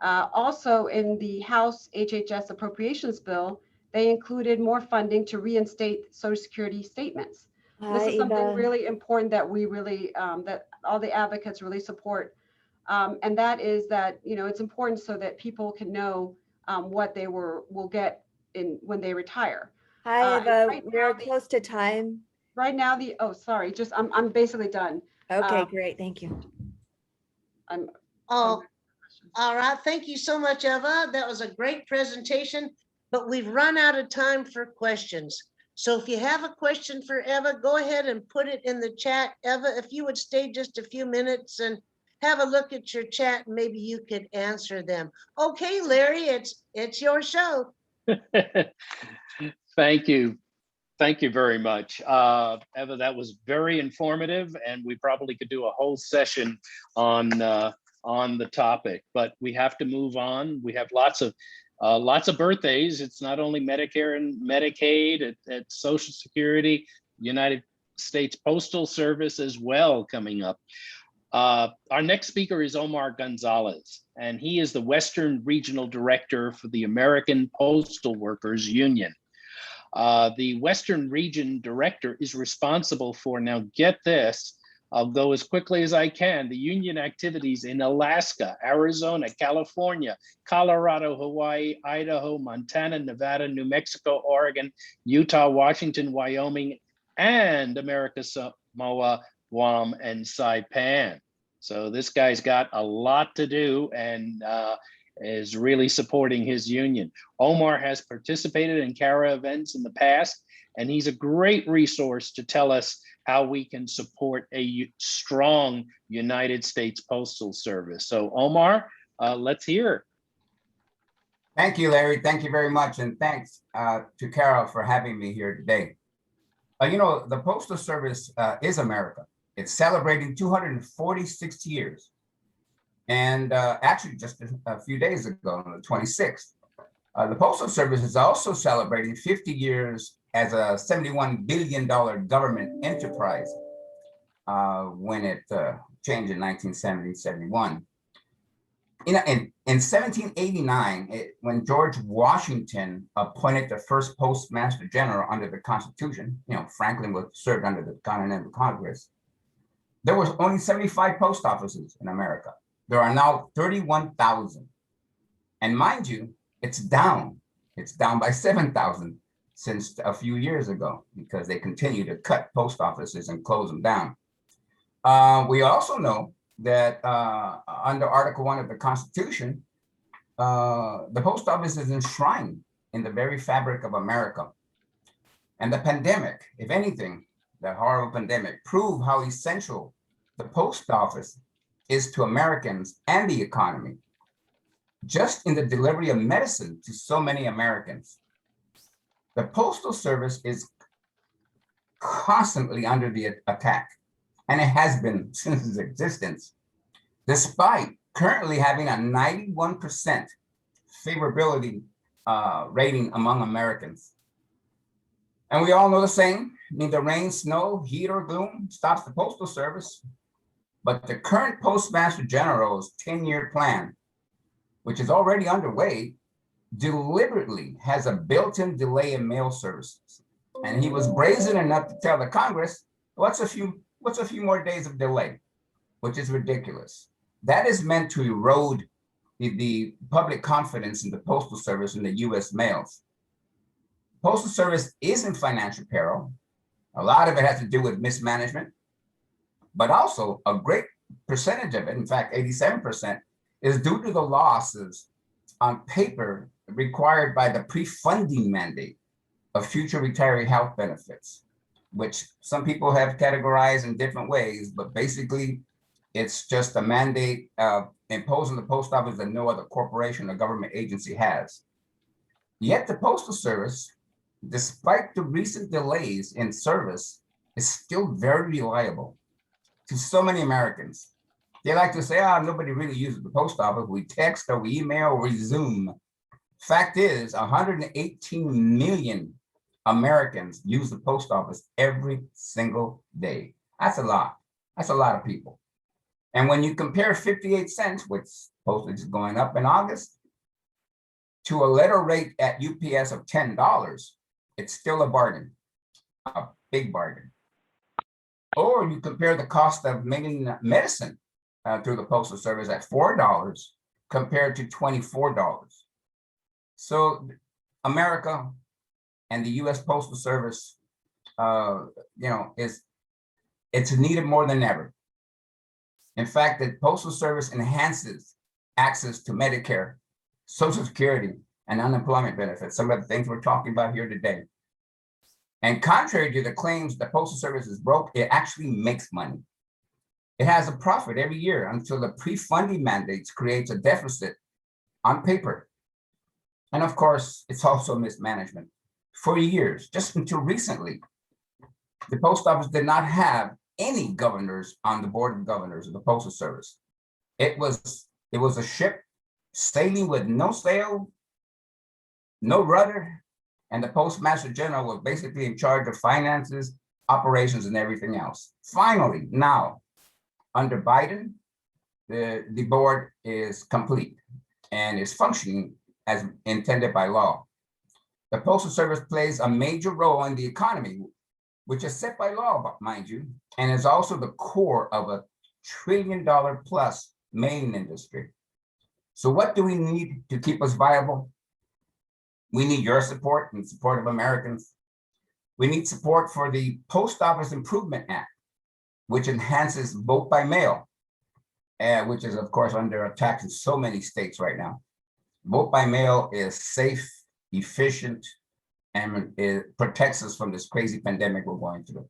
H: Also in the House HHS appropriations bill, they included more funding to reinstate Social Security statements. This is something really important that we really, that all the advocates really support. And that is that, it's important so that people can know what they will get when they retire.
J: Hi, Eva,
H: right
J: we're
H: now
J: close to time.
H: Right now, I'm basically done.
J: Okay, great, thank you.
B: Oh, all right. Thank you so much, Eva. That was a great presentation, but we've run out of time for questions. So if you have a question for Eva, go ahead and put it in the chat. Eva, if you would stay just a few minutes and have a look at your chat, maybe you could answer them. Okay, Larry, it's your show.
A: Thank you. Thank you very much. Eva, that was very informative, and we probably could do a whole session on the topic, but we have to move on. We have lots of birthdays. It's not only Medicare and Medicaid, it's Social Security, United States Postal Service as well coming up. Our next speaker is Omar Gonzalez, and he is the Western Regional Director for the American Postal Workers Union. The Western Region Director is responsible for, now get this, I'll go as quickly as I can, the union activities in Alaska, Arizona, California, Colorado, Hawaii, Idaho, Montana, Nevada, New Mexico, Oregon, Utah, Washington, Wyoming, and America Samoa, Guam, and Saipan. So this guy's got a lot to do and is really supporting his union. Omar has participated in CARA events in the past, and he's a great resource to tell us how we can support a strong United States Postal Service. So Omar, let's hear.
K: Thank you, Larry. Thank you very much. And thanks to CARA for having me here today. The Postal Service is America. It's celebrating 246 years. And actually just a few days ago, on the 26th, the Postal Service is also celebrating 50 years as a $71 billion government enterprise when it changed in 1970-71. In 1789, when George Washington appointed the first Postmaster General under the Constitution, Franklin was served under the Continental Congress, there was only 75 post offices in America. There are now 31,000. And mind you, it's down. It's down by 7,000 since a few years ago because they continue to cut post offices and close them down. We also know that under Article 1 of the Constitution, the post office is enshrined in the very fabric of America. And the pandemic, if anything, the horrible pandemic, proved how essential the post office is to Americans and the economy, just in the delivery of medicine to so many Americans. The Postal Service is constantly under the attack, and it has been since its existence, despite currently having a 91% favorability rating among Americans. And we all know the saying, neither rain, snow, heat, or gloom stops the Postal Service. But the current Postmaster General's 10-year plan, which is already underway, deliberately has a built-in delay in mail services. And he was brazen enough to tell the Congress, what's a few more days of delay, which is ridiculous. That is meant to erode the public confidence in the Postal Service and the US mails. Postal Service is in financial peril. A lot of it has to do with mismanagement, but also a great percentage of it, in fact, 87%, is due to the losses on paper required by the pre-funding mandate of future retiree health benefits, which some people have categorized in different ways, but basically it's just a mandate imposed on the post office that no other corporation or government agency has. Yet the Postal Service, despite the recent delays in service, is still very reliable to so many Americans. They like to say, nobody really uses the post office. We text or we email or we Zoom. Fact is, 118 million Americans use the post office every single day. That's a lot. That's a lot of people. And when you compare 58 cents, which postage is going up in August, to a letter rate at UPS of $10, it's still a bargain, a big bargain. Or you compare the cost of mailing medicine through the Postal Service at $4 compared to $24. So America and the US Postal Service, it's needed more than ever. In fact, the Postal Service enhances access to Medicare, Social Security, and unemployment benefits, some of the things we're talking about here today. And contrary to the claims the Postal Service is broke, it actually makes money. It has a profit every year until the pre-funding mandates creates a deficit on paper. And of course, it's also mismanagement. For years, just until recently, the Post Office did not have any governors on the board of governors of the Postal Service. It was a ship sailing with no sail, no rudder, and the Postmaster General was basically in charge of finances, operations, and everything else. Finally, now, under Biden, the board is complete and is functioning as intended by law. The Postal Service plays a major role in the economy, which is set by law, mind you, and is also the core of a $1 trillion plus mailing industry. So what do we need to keep us viable? We need your support and support of Americans. We need support for the Post Office Improvement Act, which enhances vote by mail, which is of course under attack in so many states right now. Vote by mail is safe, efficient, and it protects us from this crazy pandemic we're going through.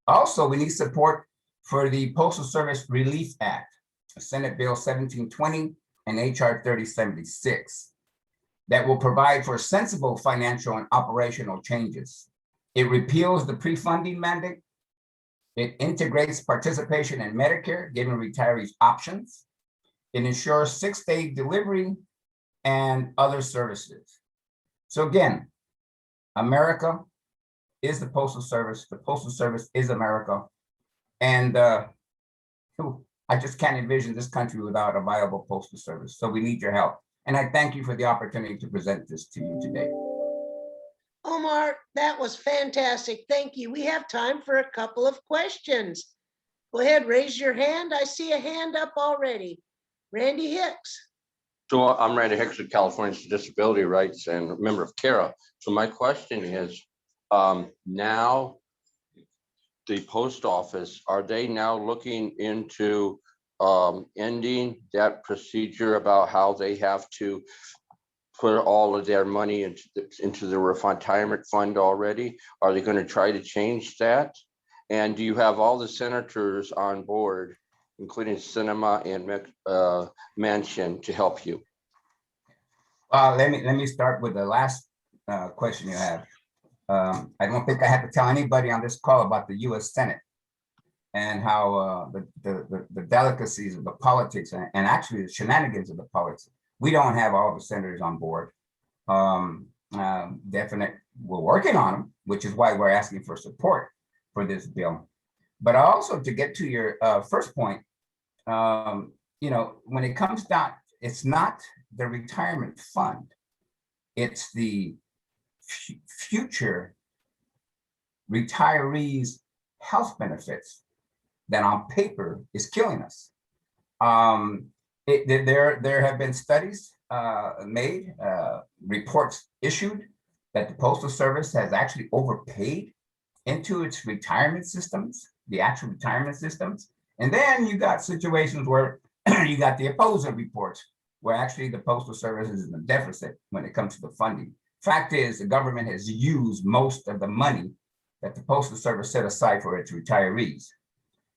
K: Also, we need support for the Postal Service Relief Act, Senate Bill 1720 and HR 3076, that will provide for sensible financial and operational changes. It repeals the pre-funding mandate. It integrates participation in Medicare, giving retirees options. It ensures 6-day delivery and other services. So again, America is the Postal Service. The Postal Service is America. And I just can't envision this country without a viable Postal Service. So we need your help. And I thank you for the opportunity to present this to you today.
B: Omar, that was fantastic. Thank you. We have time for a couple of questions. Go ahead, raise your hand. I see a hand up already. Randy Hicks.
L: So I'm Randy Hicks with Californians for Disability Rights and a member of CARA. So my question is, now the post office, are they now looking into ending that procedure about how they have to put all of their money into the retirement fund already? Are they going to try to change that? And do you have all the senators on board, including Sinema and Manchin, to help you?
K: Let me start with the last question you had. I don't think I have to tell anybody on this call about the U.S. Senate and how the delicacies of the politics and actually the shenanigans of the politics. We don't have all the senators on board. Definitely, we're working on them, which is why we're asking for support for this bill. But also to get to your first point, when it comes down, it's not the retirement fund, it's the future retirees' health benefits that on paper is killing us. There have been studies made, reports issued that the Postal Service has actually overpaid into its retirement systems, the actual retirement systems. And then you got situations where you got the opposing reports, where actually the Postal Service is in a deficit when it comes to the funding. Fact is, the government has used most of the money that the Postal Service set aside for its retirees.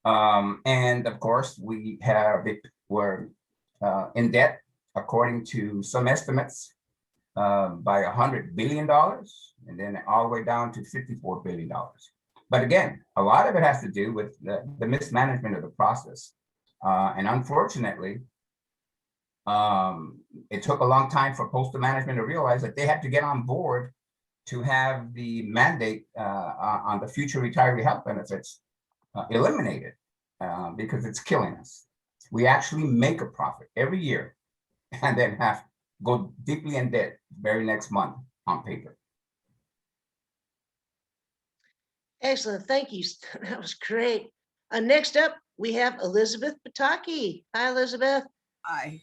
K: And of course, we're in debt, according to some estimates, by $100 billion, and then all the way down to $54 billion. But again, a lot of it has to do with the mismanagement of the process. And unfortunately, it took a long time for postal management to realize that they had to get on board to have the mandate on the future retiree health benefits eliminated, because it's killing us. We actually make a profit every year and then have go deeply in debt very next month on paper.
B: Excellent, thank you. That was great. Next up, we have Elizabeth Pataki. Hi, Elizabeth.
M: Hi.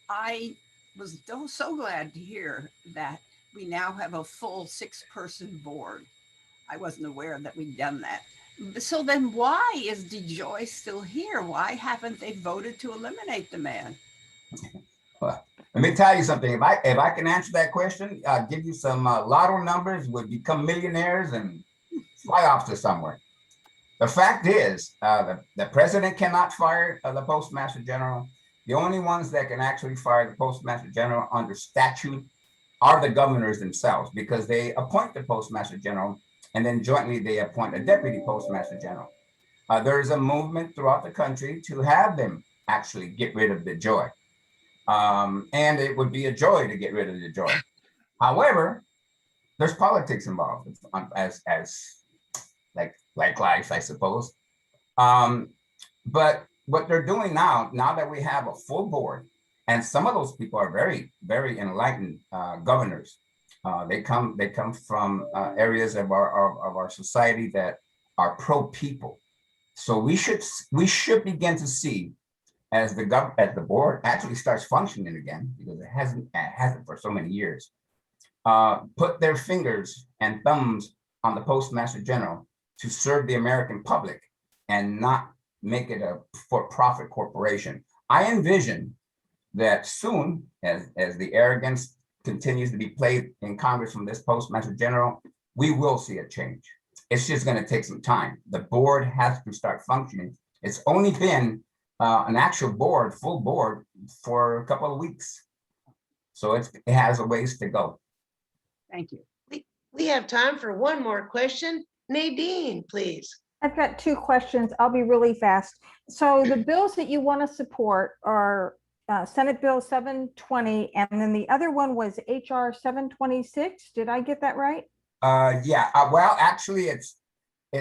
M: I was so glad to hear that we now have a full 6-person board. I wasn't aware that we'd done that. So then why is DeJoy still here? Why haven't they voted to eliminate the man?
K: Well, let me tell you something. If I can answer that question, I'll give you some lotto numbers, would become millionaires and fly off to somewhere. The fact is, the president cannot fire the postmaster general. The only ones that can actually fire the postmaster general under statute are the governors themselves, because they appoint the postmaster general and then jointly they appoint a deputy postmaster general. There is a movement throughout the country to have them actually get rid of DeJoy. And it would be a joy to get rid of DeJoy. However, there's politics involved, as like life, I suppose. But what they're doing now that we have a full board, and some of those people are very, very enlightened governors. They come from areas of our society that are pro-people. So we should begin to see, as the board actually starts functioning again, because it hasn't for so many years, put their fingers and thumbs on the postmaster general to serve the American public and not make it a for-profit corporation. I envision that soon, as the arrogance continues to be played in Congress from this postmaster general, we will see a change. It's just going to take some time. The board has to start functioning. It's only been an actual board, full board, for a couple of weeks. So it has a ways to go.
M: Thank you.
B: We have time for one more question. Nadine, please.
N: I've got 2 questions. I'll be really fast. So the bills that you want to support are Senate Bill 720, and then the other one was HR 726. Did I get that right?
K: Yeah. Well, actually, it's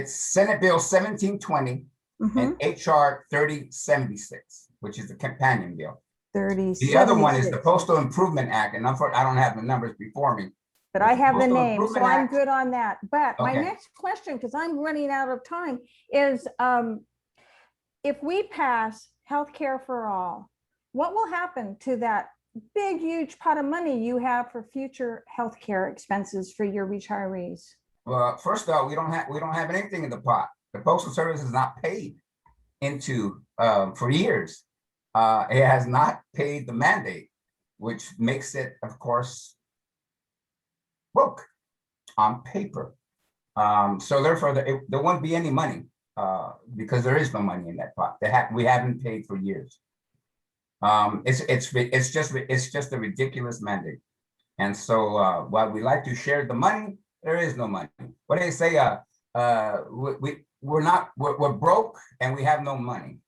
K: Senate Bill 1720 and HR 3076, which is the companion bill. 3076. The other one is the Postal Improvement Act, and I don't have the numbers before me.
N: But I have the name, so I'm good on that. But my next question, because I'm running out of time, is if we pass healthcare for all, what will happen to that big, huge pot of money you have for future healthcare expenses for your retirees?
K: Well, first off, we don't have anything in the pot. The Postal Service is not paid into for years. It has not paid the mandate, which makes it, of course, broke on paper. So therefore, there won't be any money because there is no money in that pot. We haven't paid for years. It's just a ridiculous mandate. And so while we like to share the money, there is no money. What do they say? We're broke and we have no money.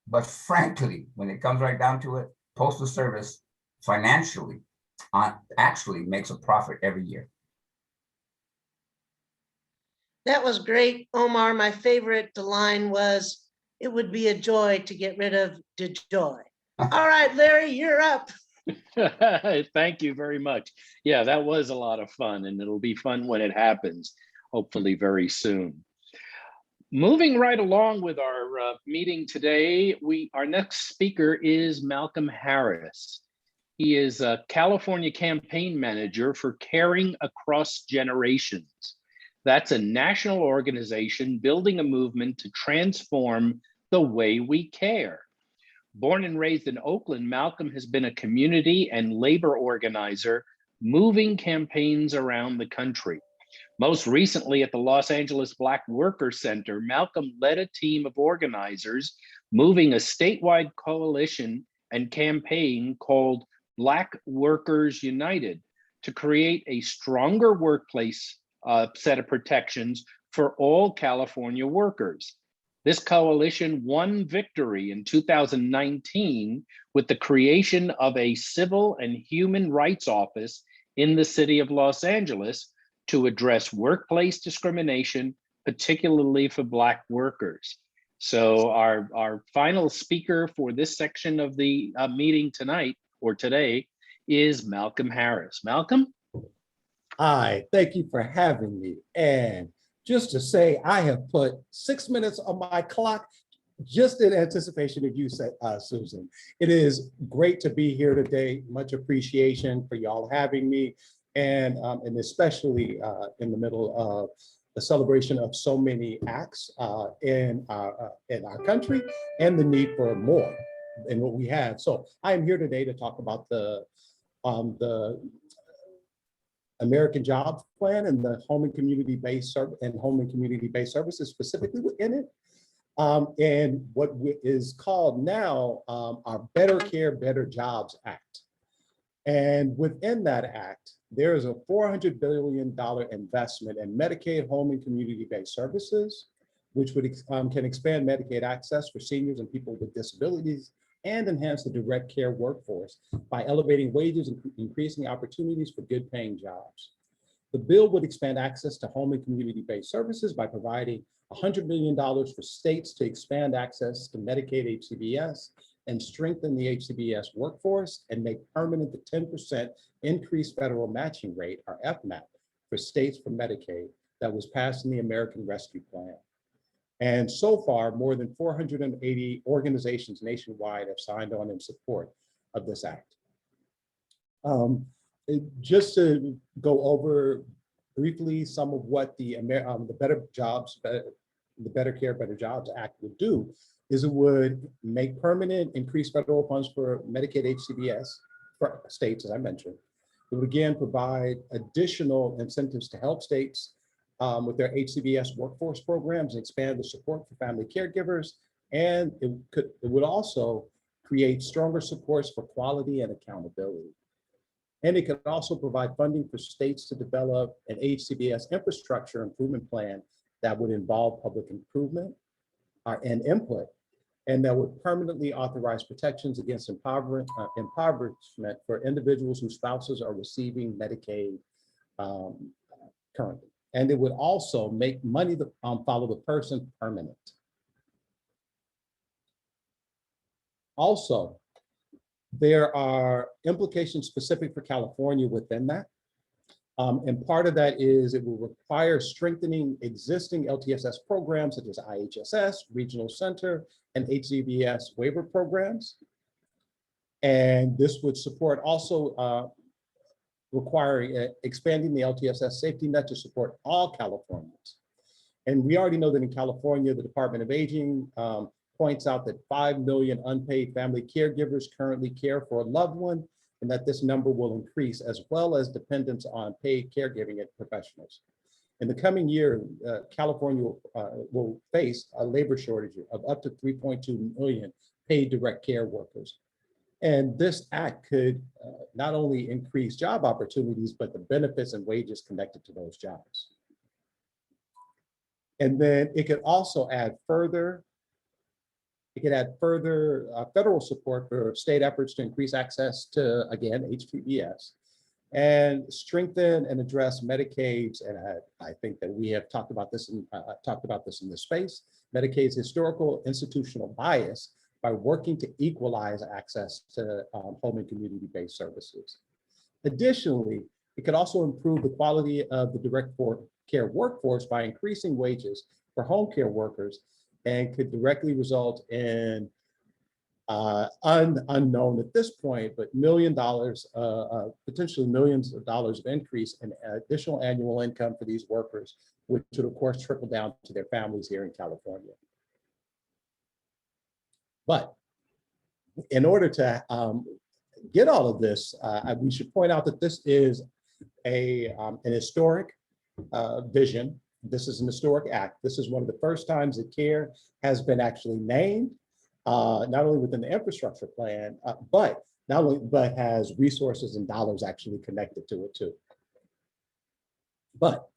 K: But frankly, when it comes right down to it, Postal Service financially actually makes a profit every year.
B: That was great, Omar. My favorite line was, "It would be a joy to get rid of DeJoy." All right, Larry, you're up.
A: Thank you very much. Yeah, that was a lot of fun, and it'll be fun when it happens, hopefully very soon. Moving right along with our meeting today, our next speaker is Malcolm Harris. He is a California campaign manager for Caring Across Generations. That's a national organization building a movement to transform the way we care. Born and raised in Oakland, Malcolm has been a community and labor organizer, moving campaigns around the country. Most recently at the Los Angeles Black Worker Center, Malcolm led a team of organizers moving a statewide coalition and campaign called Black Workers United to create a stronger workplace set of protections for all California workers. This coalition won victory in 2019 with the creation of a Civil and Human Rights Office in the city of Los Angeles to address workplace discrimination, particularly for Black workers. So our final speaker for this section of the meeting tonight or today is Malcolm Harris. Malcolm?
O: Hi, thank you for having me. And just to say, I have put 6 minutes on my clock just in anticipation of you, Susan. It is great to be here today. Much appreciation for y'all having me. And especially in the middle of the celebration of so many acts in our country and the need for more than what we have. So I am here today to talk about the American Jobs Plan and the home and community-based services specifically within it. And what is called now our Better Care, Better Jobs Act. And within that act, there is a $400 billion investment in Medicaid, home and community-based services, which would can expand Medicaid access for seniors and people with disabilities and enhance the direct care workforce by elevating wages and increasing opportunities for good paying jobs. The bill would expand access to home and community-based services by providing $100 million for states to expand access to Medicaid HCBS and strengthen the HCBS workforce and make permanent the 10% increased federal matching rate, or FMAP, for states for Medicaid that was passed in the American Rescue Plan. And so far, more than 480 organizations nationwide have signed on in support of this act. Just to go over briefly some of what the Better Care, Better Jobs Act would do is it would make permanent increased federal funds for Medicaid HCBS for states, as I mentioned. It would again provide additional incentives to help states with their HCBS workforce programs and expand the support for family caregivers. And it would also create stronger supports for quality and accountability. And it could also provide funding for states to develop an HCBS infrastructure improvement plan that would involve public improvement and input, and that would permanently authorize protections against impoverishment for individuals whose spouses are receiving Medicaid currently. And it would also make money that follow the person permanent. Also, there are implications specific for California within that. And part of that is it will require strengthening existing LTSS programs such as IHSS, Regional Center, and HCBS waiver programs. And this would support also requiring expanding the LTSS safety net to support all Californians. And we already know that in California, the Department of Aging points out that 5 million unpaid family caregivers currently care for a loved one, and that this number will increase, as well as dependence on paid caregiving professionals. In the coming year, California will face a labor shortage of up to 3.2 million paid direct care workers. And this act could not only increase job opportunities, but the benefits and wages connected to those jobs. And then it could also add further federal support for state efforts to increase access to, again, HCBS, and strengthen and address Medicaid's, and I think that we have talked about this in this space, Medicaid's historical institutional bias by working to equalize access to home and community-based services. Additionally, it could also improve the quality of the direct care workforce by increasing wages for home care workers and could directly result in unknown at this point, but potentially millions of dollars of increase in additional annual income for these workers, which would of course trickle down to their families here in California. But in order to get all of this, we should point out that this is an historic vision. This is an historic act. This is one of the first times that CARE has been actually named, not only within the infrastructure plan, but has resources and dollars actually connected to it too. But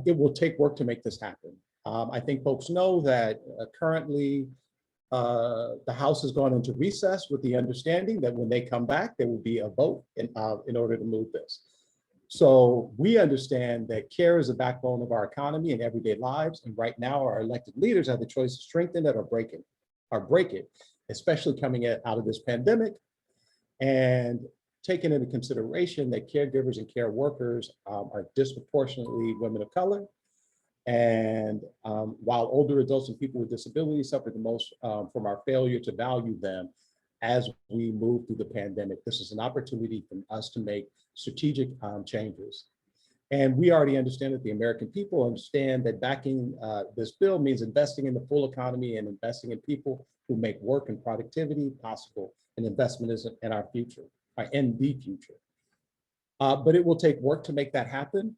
O: it will take work to make this happen. I think folks know that currently the House has gone into recess with the understanding that when they come back, there will be a vote in order to move this. So we understand that CARE is the backbone of our economy and everyday lives. And right now our elected leaders have the choice to strengthen it or break it, especially coming out of this pandemic, and taking into consideration that caregivers and care workers are disproportionately women of color. And while older adults and people with disabilities suffer the most from our failure to value them as we move through the pandemic, this is an opportunity for us to make strategic changes. And we already understand that the American people understand that backing this bill means investing in the full economy and investing in people who make work and productivity possible. And investment is in our future, in the future. But it will take work to make that happen.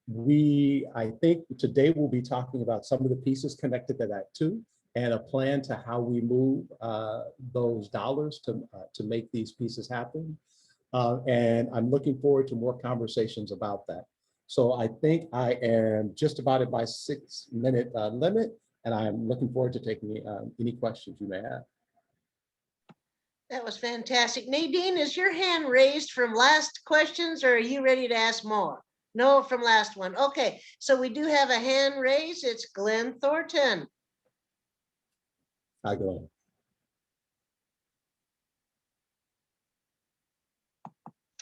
O: I think today we'll be talking about some of the pieces connected to that too, and a plan to how we move those dollars to make these pieces happen. And I'm looking forward to more conversations about that. So I think I am just about at my 6-minute limit, and I'm looking forward to taking any questions you may have.
B: That was fantastic. Nadine, is your hand raised from last questions, or are you ready to ask more? No, from last one. Okay, so we do have a hand raised. It's Glenn Thornton.
O: Hi, Glenn.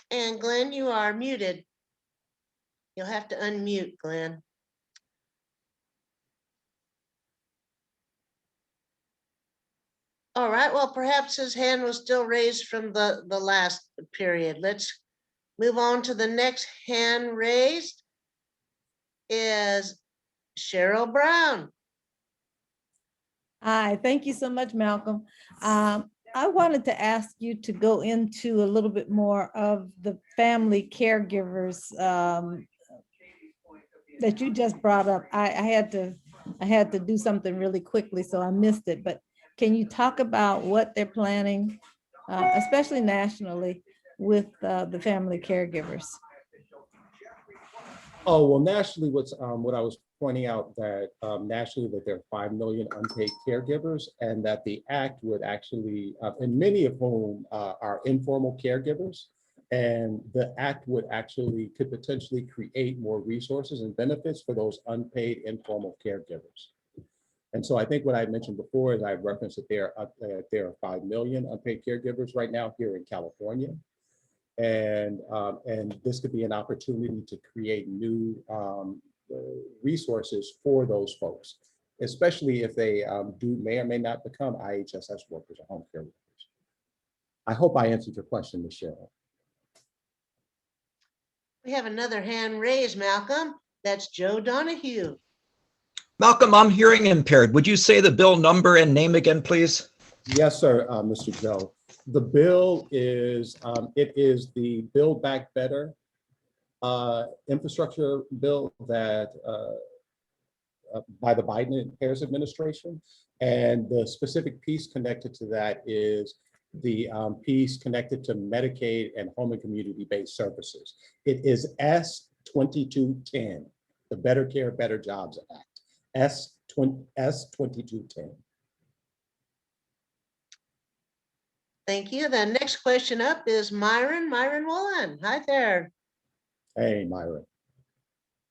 B: And Glenn, you are muted. You'll have to unmute, Glenn. All right, well, perhaps his hand was still raised from the last period. Let's move on to the next hand raised is Cheryl Brown.
F: Hi, thank you so much, Malcolm. I wanted to ask you to go into a little bit more of the family caregivers that you just brought up. I had to do something really quickly, so I missed it. But can you talk about what they're planning, especially nationally, with the family caregivers?
O: Oh, well, nationally, what I was pointing out that nationally that there are 5 million unpaid caregivers, and that the act would actually, and many of whom are informal caregivers, and the act would actually could potentially create more resources and benefits for those unpaid informal caregivers. And so I think what I mentioned before is I referenced that there are 5 million unpaid caregivers right now here in California. And this could be an opportunity to create new resources for those folks, especially if they may or may not become IHSS workers or home care workers. I hope I answered your question, Michelle.
B: We have another hand raised, Malcolm. That's Joe Donahue.
P: Malcolm, I'm hearing impaired. Would you say the bill number and name again, please?
O: Yes, sir, Mr. Joe. The bill is, it is the Build Back Better infrastructure bill that by the Biden-Harris administration. And the specific piece connected to that is the piece connected to Medicaid and home and community-based services. It is S2210, the Better Care, Better Jobs Act, S2210.
B: Thank you. The next question up is Myron Woolen. Hi there.
O: Hey, Myron.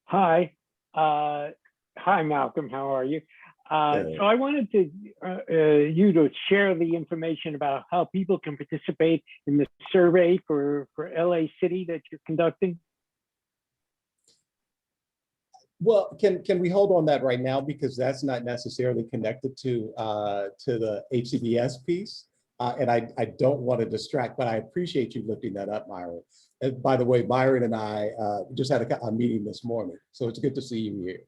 Q: Hi. Hi, Malcolm. How are you? So I wanted to you to share the information about how people can participate in the survey for LA City that you're conducting.
O: Well, can we hold on that right now, because that's not necessarily connected to the HCBS piece, and I don't want to distract, but I appreciate you lifting that up, Myron. And by the way, Myron and I just had a meeting this morning, so it's good to see you here.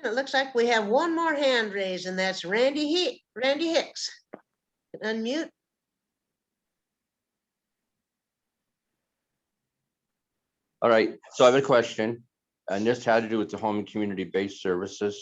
B: It looks like we have one more hand raised, and that's Randy Hicks. Unmute.
L: All right, so I have a question, and this had to do with the home and community-based services.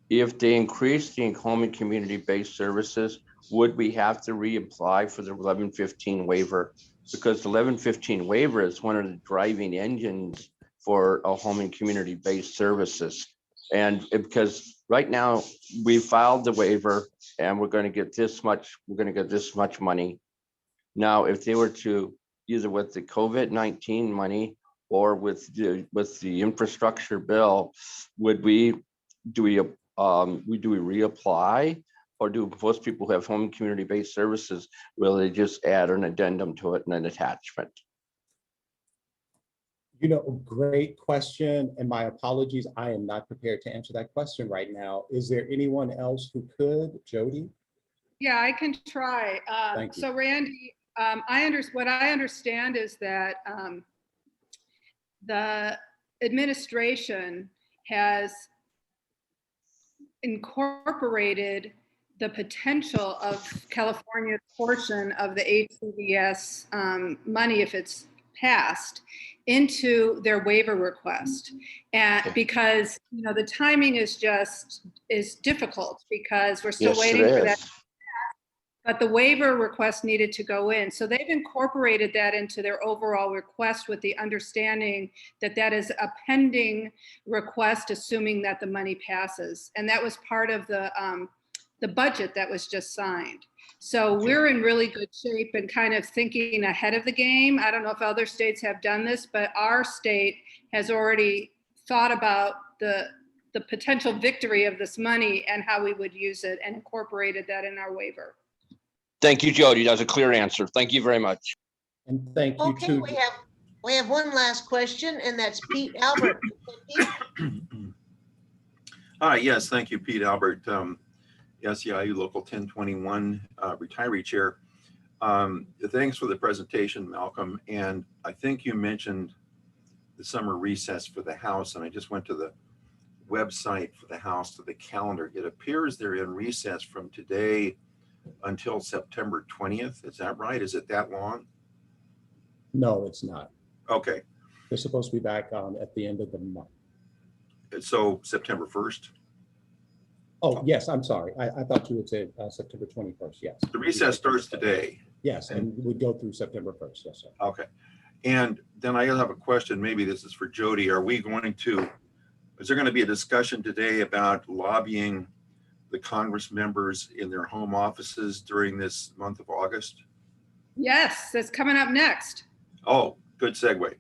L: If they increase the home and community-based services, would we have to reapply for the 1115 waiver? Because the 1115 waiver is one of the driving engines for a home and community-based services. And because right now we filed the waiver and we're going to get this much, money. Now, if they were to, either with the COVID-19 money or with the infrastructure bill, do we reapply, or do most people who have home and community-based services, will they just add an addendum to it and an attachment?
O: You know, great question, and my apologies, I am not prepared to answer that question right now. Is there anyone else who could? Jody?
I: Yeah, I can try.
O: Thank you.
I: So Randy, what I understand is that the administration has incorporated the potential of California's portion of the HCBS money, if it's passed, into their waiver request. And because, you know, the timing is difficult because we're still waiting for that. But the waiver request needed to go in. So they've incorporated that into their overall request with the understanding that that is a pending request, assuming that the money passes. And that was part of the budget that was just signed. So we're in really good shape and kind of thinking ahead of the game. I don't know if other states have done this, but our state has already thought about the potential victory of this money and how we would use it, and incorporated that in our waiver.
L: Thank you, Jody. That was a clear answer. Thank you very much.
O: And thank you
B: Okay,
O: too.
B: we have one last question, and that's Pete Albert.
R: Hi, yes, thank you, Pete Albert, SEIU Local 1021 retiree chair. Thanks for the presentation, Malcolm. And I think you mentioned the summer recess for the House, and I just went to the website for the House, to the calendar. It appears they're in recess from today until September 20th. Is that right? Is it that long?
O: No, it's not.
R: Okay.
O: They're supposed to be back at the end of the month.
R: So September 1st?
O: Oh, yes, I'm sorry. I thought you would say September 21st, yes.
R: The recess starts today.
O: Yes, and we go through September 1st, yes, sir.
R: Okay. And then I have a question, maybe this is for Jody. Is there going to be a discussion today about lobbying the Congress members in their home offices during this month of August?
I: Yes, that's coming up next.
R: Oh, good segue.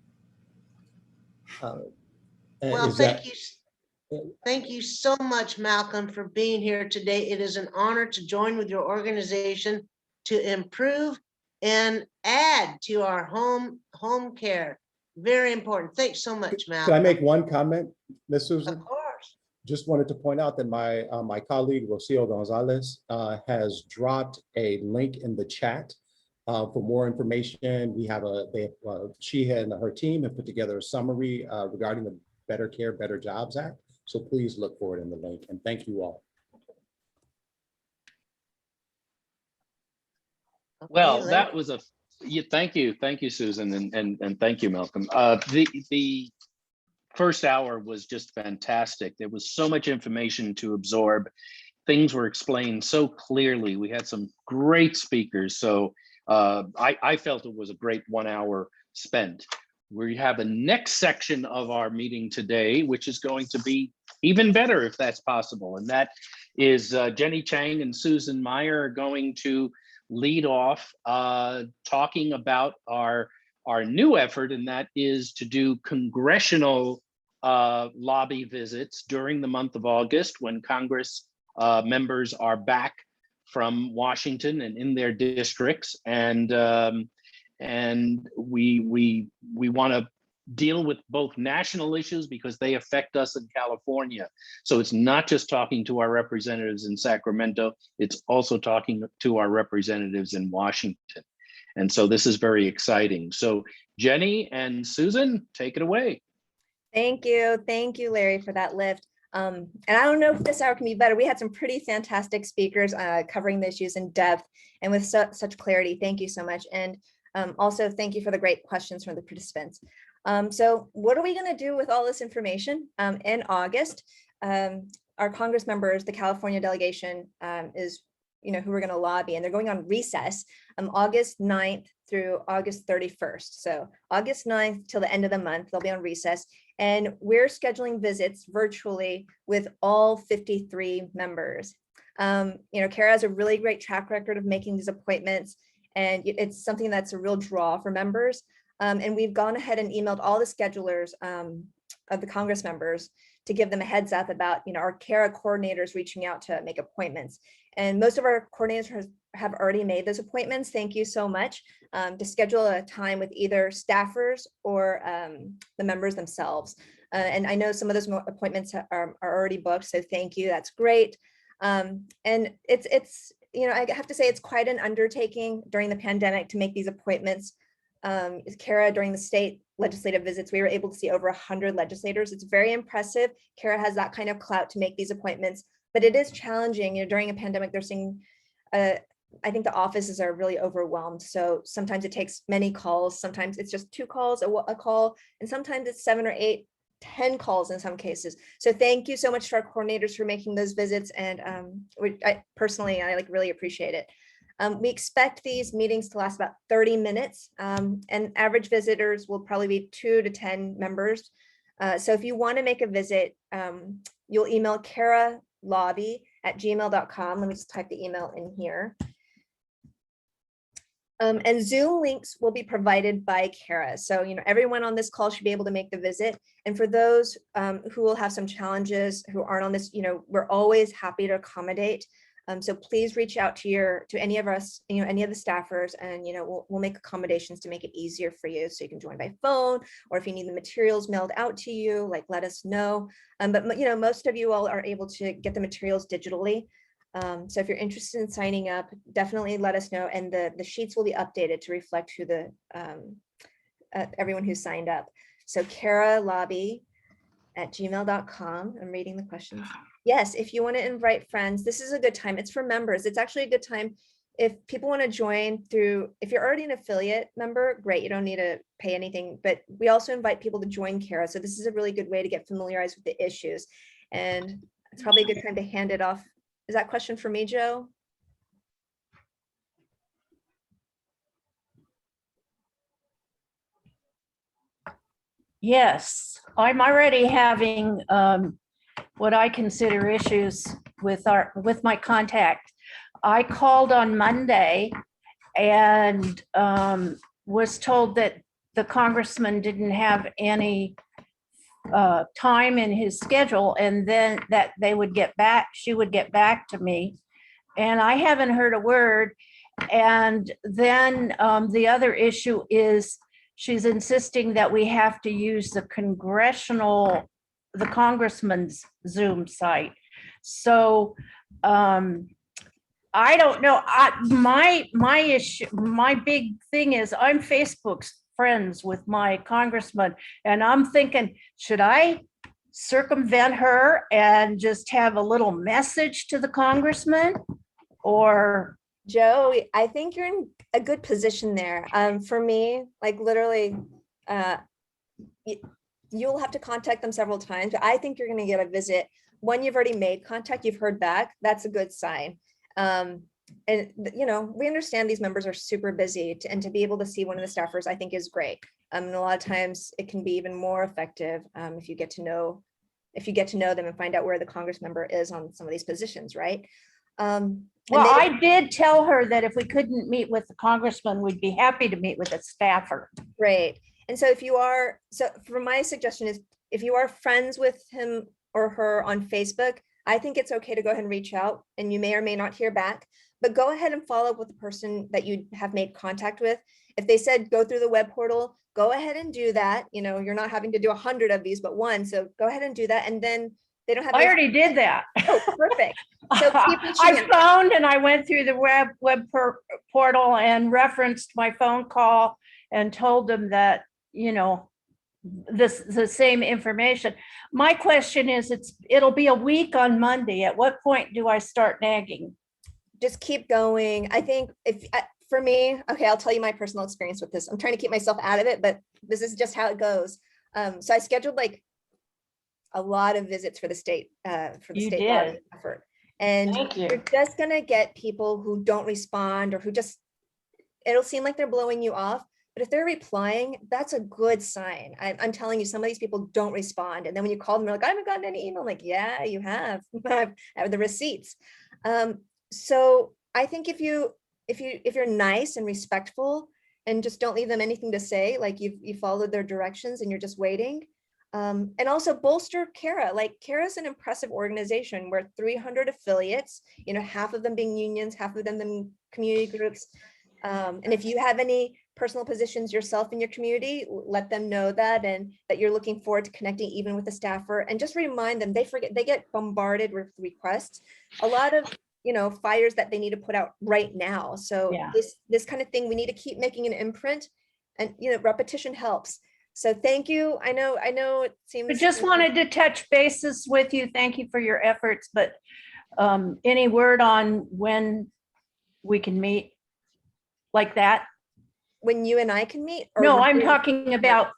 B: Well, thank you so much, Malcolm, for being here today. It is an honor to join with your organization to improve and add to our home care. Very important. Thanks so much, Malcolm.
O: Can I make one comment, Ms. Susan?
B: Of course.
O: Just wanted to point out that my colleague Rocio Gonzalez has dropped a link in the chat for more information. We have she and her team have put together a summary regarding the Better Care, Better Jobs Act. So please look for it in the link, and thank you all.
A: Well, that was thank you, Susan, and thank you, Malcolm. The first hour was just fantastic. There was so much information to absorb. Things were explained so clearly. We had some great speakers. So I felt it was a great 1 hour spent. We have a next section of our meeting today, which is going to be even better if that's possible. And that is Jenny Chang and Susan Meyer are going to lead off talking about our new effort, and that is to do congressional lobby visits during the month of August when Congress members are back from Washington and in their districts, and we want to deal with both national issues because they affect us in California. So it's not just talking to our representatives in Sacramento, it's also talking to our representatives in Washington. And so this is very exciting. So Jenny and Susan, take it away.
J: Thank you, Larry, for that lift. And I don't know if this hour can be better. We had some pretty fantastic speakers covering the issues in depth and with such clarity. Thank you so much. And also thank you for the great questions from the participants. So what are we going to do with all this information? In August, our Congress members, the California delegation is, who we're going to lobby, and they're going on recess August 9th through August 31st. So August 9th till the end of the month, they'll be on recess. And we're scheduling visits virtually with all 53 members. CARA has a really great track record of making these appointments, and it's something that's a real draw for members. And we've gone ahead and emailed all the schedulers of the Congress members to give them a heads up about, our CARA coordinators reaching out to make appointments. And most of our coordinators have already made those appointments. Thank you so much, to schedule a time with either staffers or the members themselves. And I know some of those appointments are already booked, so thank you, that's great. And it's I have to say it's quite an undertaking during the pandemic to make these appointments. CARA, during the state legislative visits, we were able to see over 100 legislators. It's very impressive. CARA has that kind of clout to make these appointments, but it is challenging. During a pandemic, they're seeing, I think the offices are really overwhelmed. So sometimes it takes many calls. Sometimes it's just 2 calls, a call, and sometimes it's 7 or 8, 10 calls in some cases. So thank you so much to our coordinators for making those visits. And I personally really appreciate it. We expect these meetings to last about 30 minutes, and average visitors will probably be 2 to 10 members. So if you want to make a visit, you'll email caralobby@gmail.com. Let me just type the email in here. And Zoom links will be provided by CARA. So, everyone on this call should be able to make the visit. And for those who will have some challenges, who aren't on this, we're always happy to accommodate. So please reach out to any of us, any of the staffers, and we'll make accommodations to make it easier for you, so you can join by phone, or if you need the materials mailed out to you, let us know. But most of you all are able to get the materials digitally. So if you're interested in signing up, definitely let us know, and the sheets will be updated to reflect who everyone who signed up. So caralobby@gmail.com. I'm reading the questions. Yes, if you want to invite friends, this is a good time. It's for members. It's actually a good time if people want to join if you're already an affiliate member, great, you don't need to pay anything, but we also invite people to join CARA. So this is a really good way to get familiarized with the issues. And it's probably a good time to hand it off. Is that question for me, Joe?
S: Yes, I'm already having what I consider issues with my contact. I called on Monday and was told that the congressman didn't have any time in his schedule, and then that she would get back to me. And I haven't heard a word. And then the other issue is she's insisting that we have to use the congressman's Zoom site. So I don't know. My issue, my big thing is I'm Facebook's friends with my congressman, and I'm thinking, should I circumvent her and just have a little message to the congressman? Or
J: Joe, I think you're in a good position there. For me, literally, you'll have to contact them several times, but I think you're going to get a visit. When you've already made contact, you've heard back, that's a good sign. And we understand these members are super busy, and to be able to see one of the staffers, I think, is great. And a lot of times it can be even more effective if you get to know them and find out where the Congress member is on some of these positions, right?
S: Well, I did tell her that if we couldn't meet with the congressman, we'd be happy to meet with a staffer.
J: Great. And so for my suggestion is, if you are friends with him or her on Facebook, I think it's okay to go ahead and reach out, and you may or may not hear back. but go ahead and follow up with the person that you have made contact with. If they said go through the web portal, go ahead and do that. You know, you're not having to do 100 of these, but one. So go ahead and do that. And then they don't have.
S: I already did that.
J: Oh, perfect. So keep
S: I phoned and I went through the web portal and referenced my phone call and told them that, you know, the same information. My question is, it'll be a week on Monday. At what point do I start nagging?
J: Just keep going. I think if for me, okay, I'll tell you my personal experience with this. I'm trying to keep myself out of it, but this is just how it goes. So I scheduled like a lot of visits for the state lobbying effort. And you're just gonna get people who don't respond or who just, it'll seem like they're blowing you off. But if they're replying, that's a good sign. I'm telling you, some of these people don't respond. And then when you call them, they're like, I haven't gotten any email. I'm like, yeah, you have. I have the receipts. So I think if you're nice and respectful and just don't leave them anything to say, like you followed their directions and you're just waiting. And also bolster CARA. Like CARA is an impressive organization. We're 300 affiliates, you know, half of them being unions, half of them being community groups. And if you have any personal positions yourself in your community, let them know that, and that you're looking forward to connecting even with the staffer, and just remind them, they get bombarded with requests, a lot of, you know, fires that they need to put out right now. So this kind of thing, we need to keep making an imprint, and, you know, repetition helps. So thank you. I know it seems.
S: I just wanted to touch bases with you. Thank you for your efforts, but any word on when we can meet like that?
J: When you and I can meet? Or
S: no, I'm talking about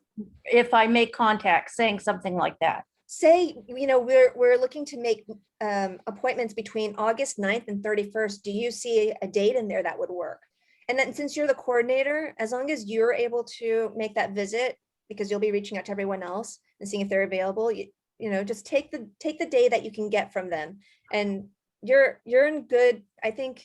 S: if I make contact, saying something like that.
J: Say, you know, we're looking to make appointments between August 9th and 31st. Do you see a date in there that would work? And then since you're the coordinator, as long as you're able to make that visit, because you'll be reaching out to everyone else and seeing if they're available, you know, just take the day that you can get from them. And you're in good, I think,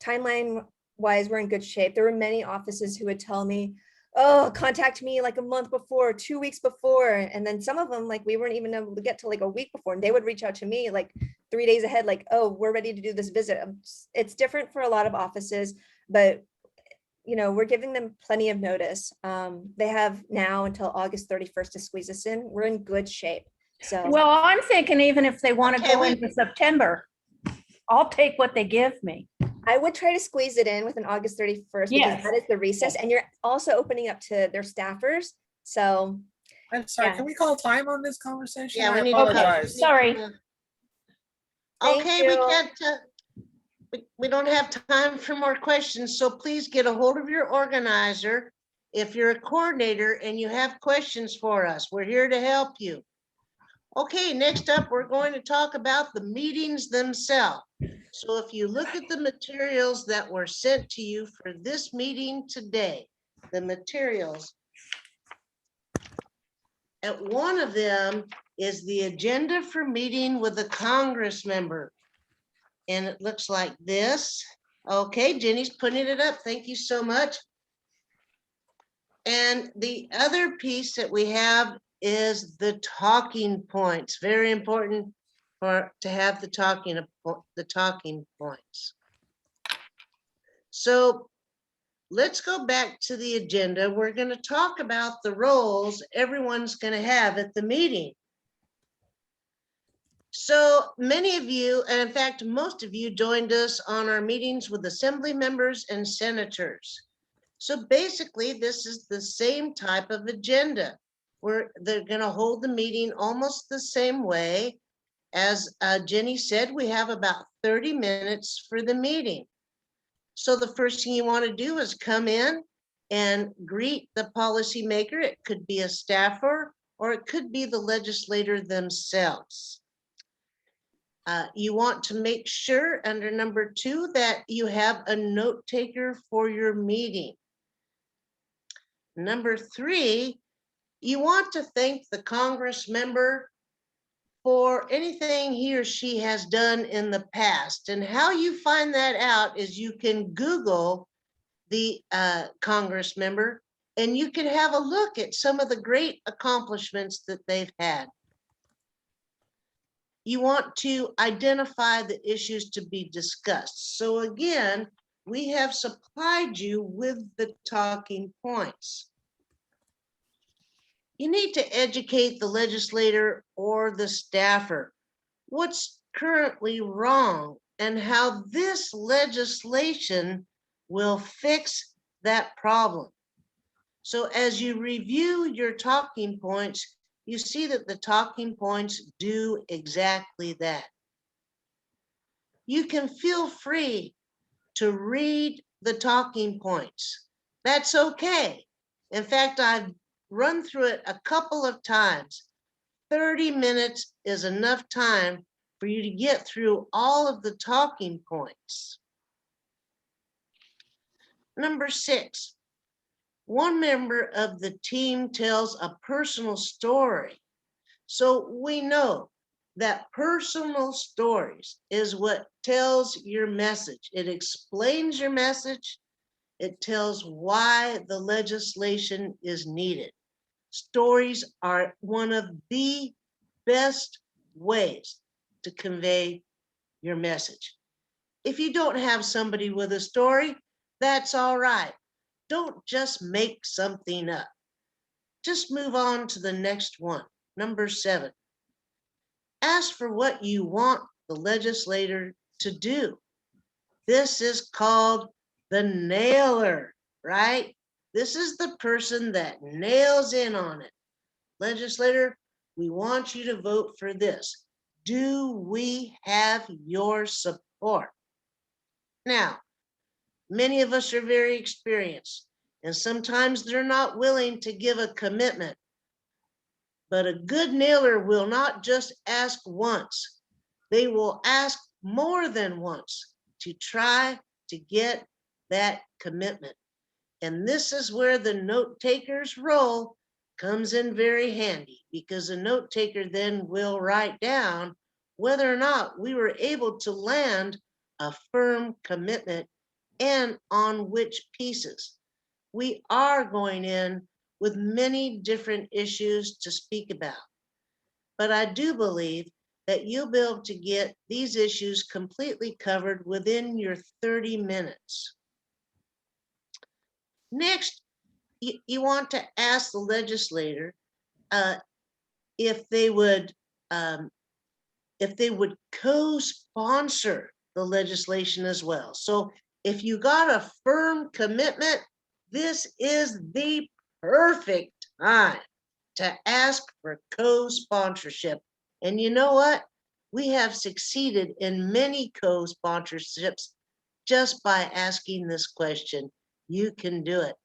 J: timeline wise, we're in good shape. There were many offices who would tell me, oh, contact me like a month before, 2 weeks before. And then some of them, like, we weren't even able to get to like a week before, and they would reach out to me like 3 days ahead, like, oh, we're ready to do this visit. It's different for a lot of offices, but you know, we're giving them plenty of notice. They have now until August 31st to squeeze us in. We're in good shape. So,
S: well, I'm thinking even if they want to go into September, I'll take what they give me.
J: I would try to squeeze it in with an August 31st because that is the recess, and you're also opening up to their staffers. So
T: I'm sorry, can we call time on this conversation?
B: Yeah,
T: I
B: we need
T: apologize.
S: Sorry.
B: Okay, we can't, we don't have time for more questions, so please get a hold of your organizer. If you're a coordinator and you have questions for us, we're here to help you. Okay, next up, we're going to talk about the meetings themselves. So if you look at the materials that were sent to you for this meeting today, the materials, at one of them is the agenda for meeting with a Congress member. And it looks like this. Okay, Jenny's putting it up. Thank you so much. And the other piece that we have is the talking points. Very important to have the talking points. So let's go back to the agenda. We're going to talk about the roles everyone's going to have at the meeting. So many of you, and in fact, most of you joined us on our meetings with assembly members and senators. So basically, this is the same type of agenda, where they're going to hold the meeting almost the same way. As Jenny said, we have about 30 minutes for the meeting. So the first thing you want to do is come in and greet the policymaker. It could be a staffer, or it could be the legislator themselves. You want to make sure under number 2 that you have a note taker for your meeting. Number 3, you want to thank the Congress member for anything he or she has done in the past. And how you find that out is you can Google the Congress member, and you can have a look at some of the great accomplishments that they've had. You want to identify the issues to be discussed. So again, we have supplied you with the talking points. You need to educate the legislator or the staffer what's currently wrong and how this legislation will fix that problem. So as you review your talking points, you see that the talking points do exactly that. You can feel free to read the talking points. That's okay. In fact, I've run through it a couple of times. 30 minutes is enough time for you to get through all of the talking points. Number 6, one member of the team tells a personal story. So we know that personal stories is what tells your message. It explains your message. It tells why the legislation is needed. Stories are one of the best ways to convey your message. If you don't have somebody with a story, that's all right. Don't just make something up. Just move on to the next one. Number 7, ask for what you want the legislator to do. This is called the nailer, right? This is the person that nails in on it. Legislator, we want you to vote for this. Do we have your support? Now, many of us are very experienced, and sometimes they're not willing to give a commitment. But a good nailer will not just ask once. They will ask more than once to try to get that commitment. And this is where the note taker's role comes in very handy, because a note taker then will write down whether or not we were able to land a firm commitment and on which pieces. We are going in with many different issues to speak about, but I do believe that you'll be able to get these issues completely covered within your 30 minutes. Next, you want to ask the legislator if they would co-sponsor the legislation as well. So if you got a firm commitment, this is the perfect time to ask for co-sponsorship. And you know what? We have succeeded in many co-sponsorships just by asking this question. You can do it.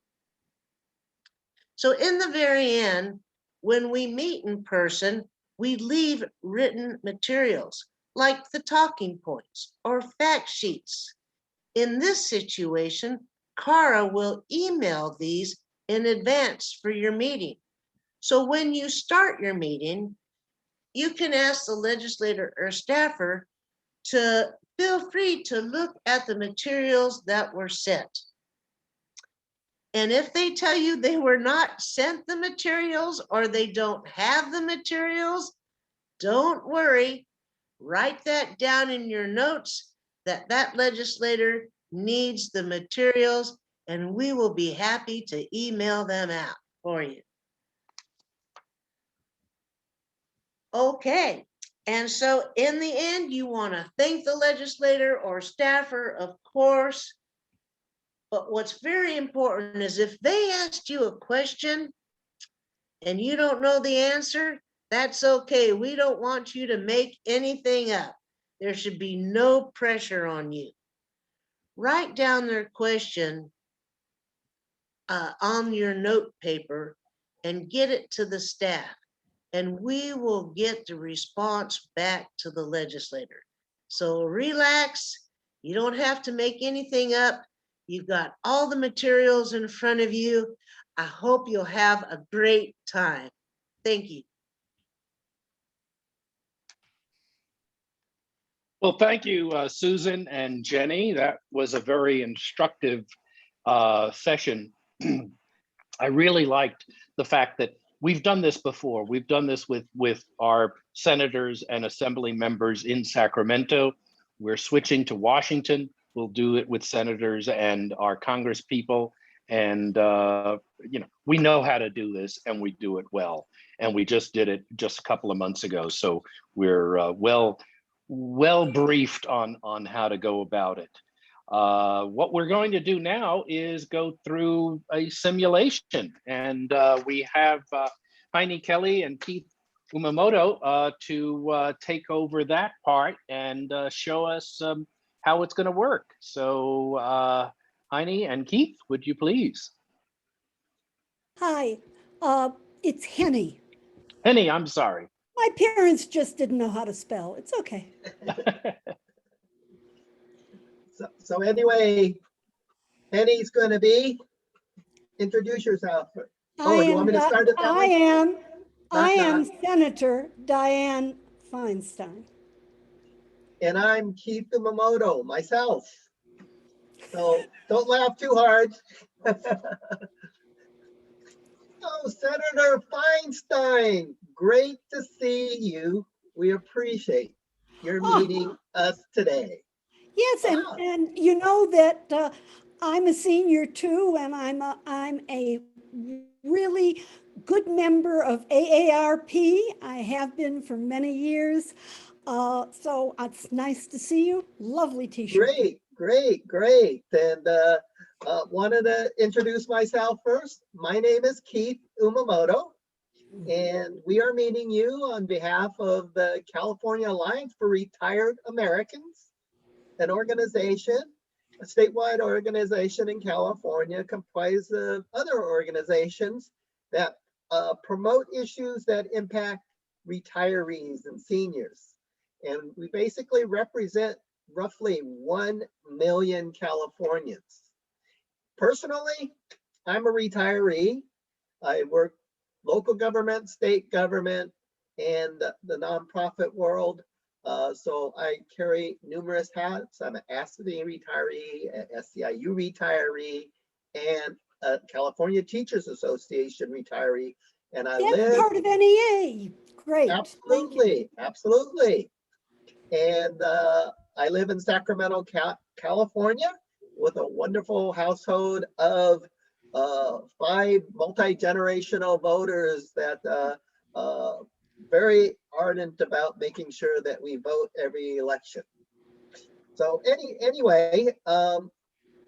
B: So in the very end, when we meet in person, we leave written materials like the talking points or fact sheets. In this situation, CARA will email these in advance for your meeting. So when you start your meeting, you can ask the legislator or staffer to feel free to look at the materials that were sent. And if they tell you they were not sent the materials or they don't have the materials, don't worry. Write that down in your notes that that legislator needs the materials, and we will be happy to email them out for you. Okay, and so in the end, you want to thank the legislator or staffer, of course. But what's very important is if they asked you a question and you don't know the answer, that's okay. We don't want you to make anything up. There should be no pressure on you. Write down their question on your note paper and get it to the staff, and we will get the response back to the legislator. So relax. You don't have to make anything up. You've got all the materials in front of you. I hope you'll have a great time. Thank you.
A: Well, thank you, Susan and Jenny. That was a very instructive session. I really liked the fact that we've done this before. We've done this with our senators and assembly members in Sacramento. We're switching to Washington. We'll do it with senators and our Congress people. And we know how to do this, and we do it well. And we just did it just a couple of months ago. So we're well briefed on how to go about it. What we're going to do now is go through a simulation, and we have Heine Kelly and Keith Umamoto to take over that part and show us how it's going to work. So Heine and Keith, would you please?
U: Hi, it's Henny.
A: Henny, I'm sorry.
U: My parents just didn't know how to spell. It's okay.
V: So anyway, Henny's going to be, introduce yourself. Oh, you want me to start it that way?
U: I am Senator Dianne Feinstein.
V: And I'm Keith Umamoto, myself. So don't laugh too hard. Oh, Senator Feinstein, great to see you. We appreciate your meeting us today.
U: Yes, and you know that I'm a senior too, and I'm a really good member of AARP. I have been for many years. So it's nice to see you. Lovely t-shirt.
V: Great. And wanted to introduce myself first. My name is Keith Umamoto, and we are meeting you on behalf of the California Alliance for Retired Americans, an organization, a statewide organization in California comprised of other organizations that promote issues that impact retirees and seniors. And we basically represent roughly 1 million Californians. Personally, I'm a retiree. I work local government, state government, and the nonprofit world. So I carry numerous hats. I'm an ASCII retiree, an SEIU retiree, and a California Teachers Association retiree. And I live
U: part of NEA. Great.
V: Absolutely. And I live in Sacramento, California, with a wonderful household of 5 multi-generational voters that very ardent about making sure that we vote every election. So anyway, I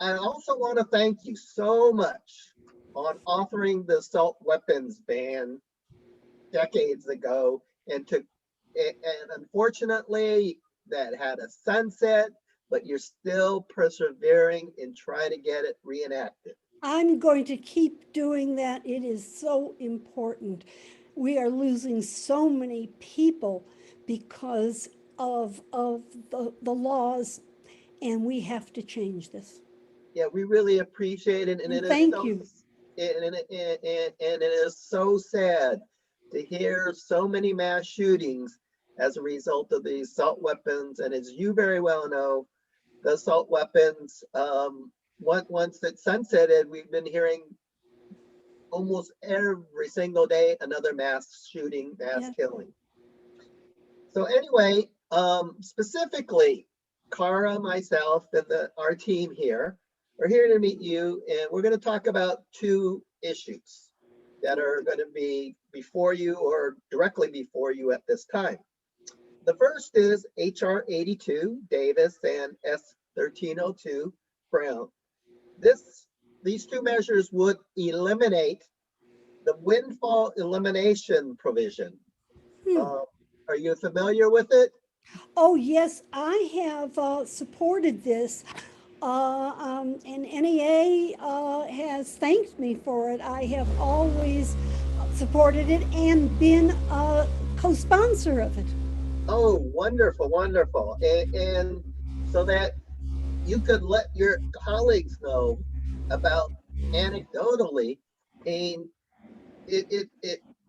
V: also want to thank you so much on authoring the assault weapons ban decades ago, and unfortunately that had a sunset, but you're still persevering in trying to get it reenacted.
U: I'm going to keep doing that. It is so important. We are losing so many people because of the laws, and we have to change this.
V: Yeah, we really appreciate it. And
U: thank you.
V: And it is so sad to hear so many mass shootings as a result of these assault weapons. And as you very well know, the assault weapons, once it sunsetted, we've been hearing almost every single day another mass shooting, mass killing. So anyway, specifically, CARA, myself, and our team here are here to meet you, and we're going to talk about 2 issues that are going to be before you or directly before you at this time. The first is HR 82 Davis and S 1302 Brown. These 2 measures would eliminate the windfall elimination provision. Are you familiar with it?
U: Oh, yes, I have supported this. And NEA has thanked me for it. I have always supported it and been a co-sponsor of it.
V: Oh, wonderful. And so that you could let your colleagues know about anecdotally, and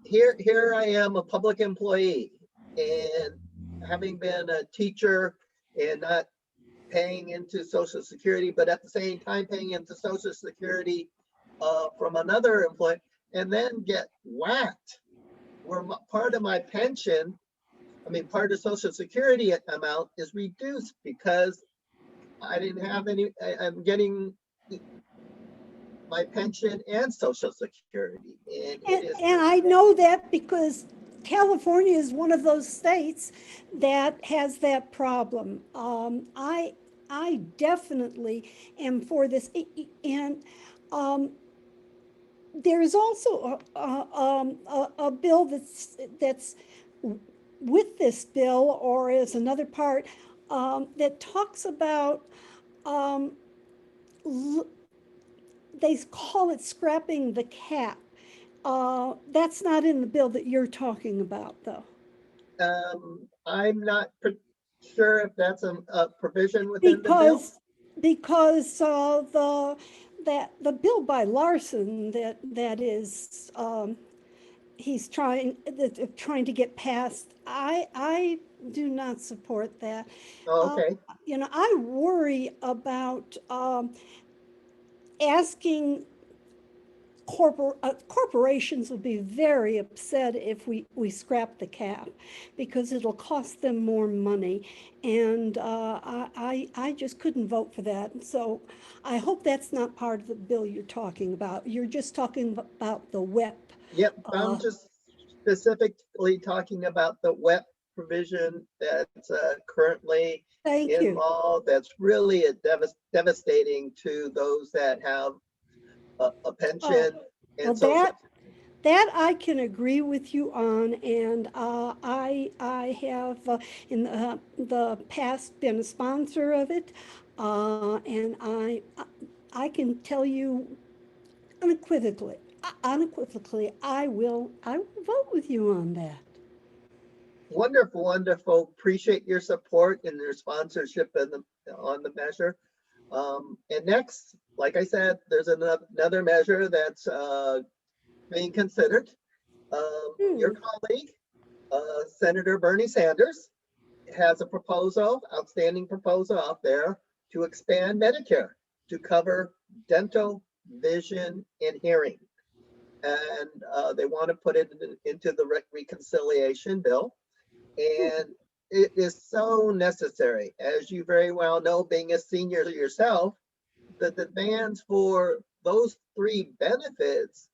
V: here I am, a public employee, and having been a teacher and not paying into Social Security, but at the same time paying into Social Security from another employee, and then get whacked where part of my pension, I mean, part of Social Security amount is reduced because I didn't have any, I'm getting my pension and Social Security.
U: And I know that because California is one of those states that has that problem. I definitely am for this. And there's also a bill that's with this bill, or is another part, that talks about, they call it scrapping the cap. That's not in the bill that you're talking about, though.
V: I'm not sure if that's a provision within the bill.
U: Because the bill by Larsen that is he's trying to get passed, I do not support that.
V: Oh, okay.
U: You know, I worry about asking corporations will be very upset if we scrap the cap, because it'll cost them more money, and I just couldn't vote for that. So I hope that's not part of the bill you're talking about. You're just talking about the WEP.
V: Yep, I'm just specifically talking about the WEP provision that's currently involved. That's really devastating to those that have a pension.
U: Well, that I can agree with you on, and I have in the past been a sponsor of it, and I can tell you unequivocally, I will vote with you on that.
V: Wonderful, wonderful. Appreciate your support and your sponsorship on the measure. And next, like I said, there's another measure that's being considered. Your colleague, Senator Bernie Sanders, has a proposal, outstanding proposal out there to expand Medicare to cover dental, vision, and hearing. And they want to put it into the reconciliation bill. And it is so necessary. As you very well know, being a senior yourself, the demands for those three benefits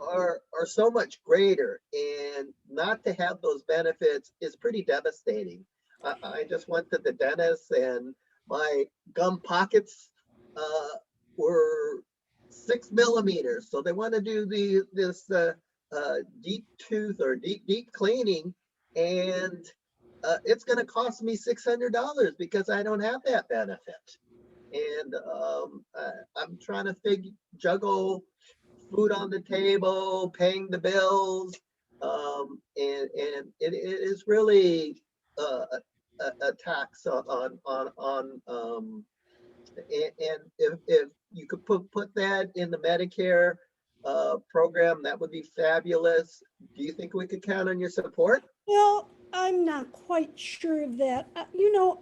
V: are so much greater, and not to have those benefits is pretty devastating. I just went to the dentist and my gum pockets were 6 millimeters. So they want to do this deep tooth or deep cleaning, and it's going to cost me $600 because I don't have that benefit. And I'm trying to juggle food on the table, paying the bills, and it is really a tax on and if you could put that in the Medicare program, that would be fabulous. Do you think we could count on your support?
U: Well, I'm not quite sure of that. You know,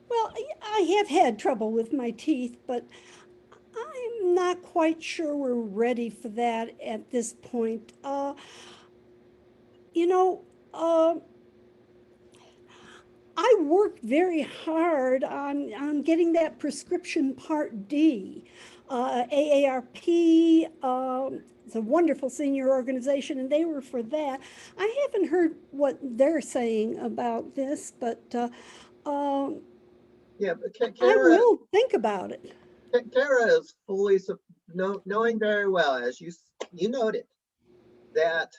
U: well, I have had trouble with my teeth, but I'm not quite sure we're ready for that at this point. You know, I worked very hard on getting that prescription Part D. AARP, it's a wonderful senior organization, and they were for that. I haven't heard what they're saying about this, but
V: yeah, but
U: I will think about it.
V: CARA is fully knowing very well, as you noted, that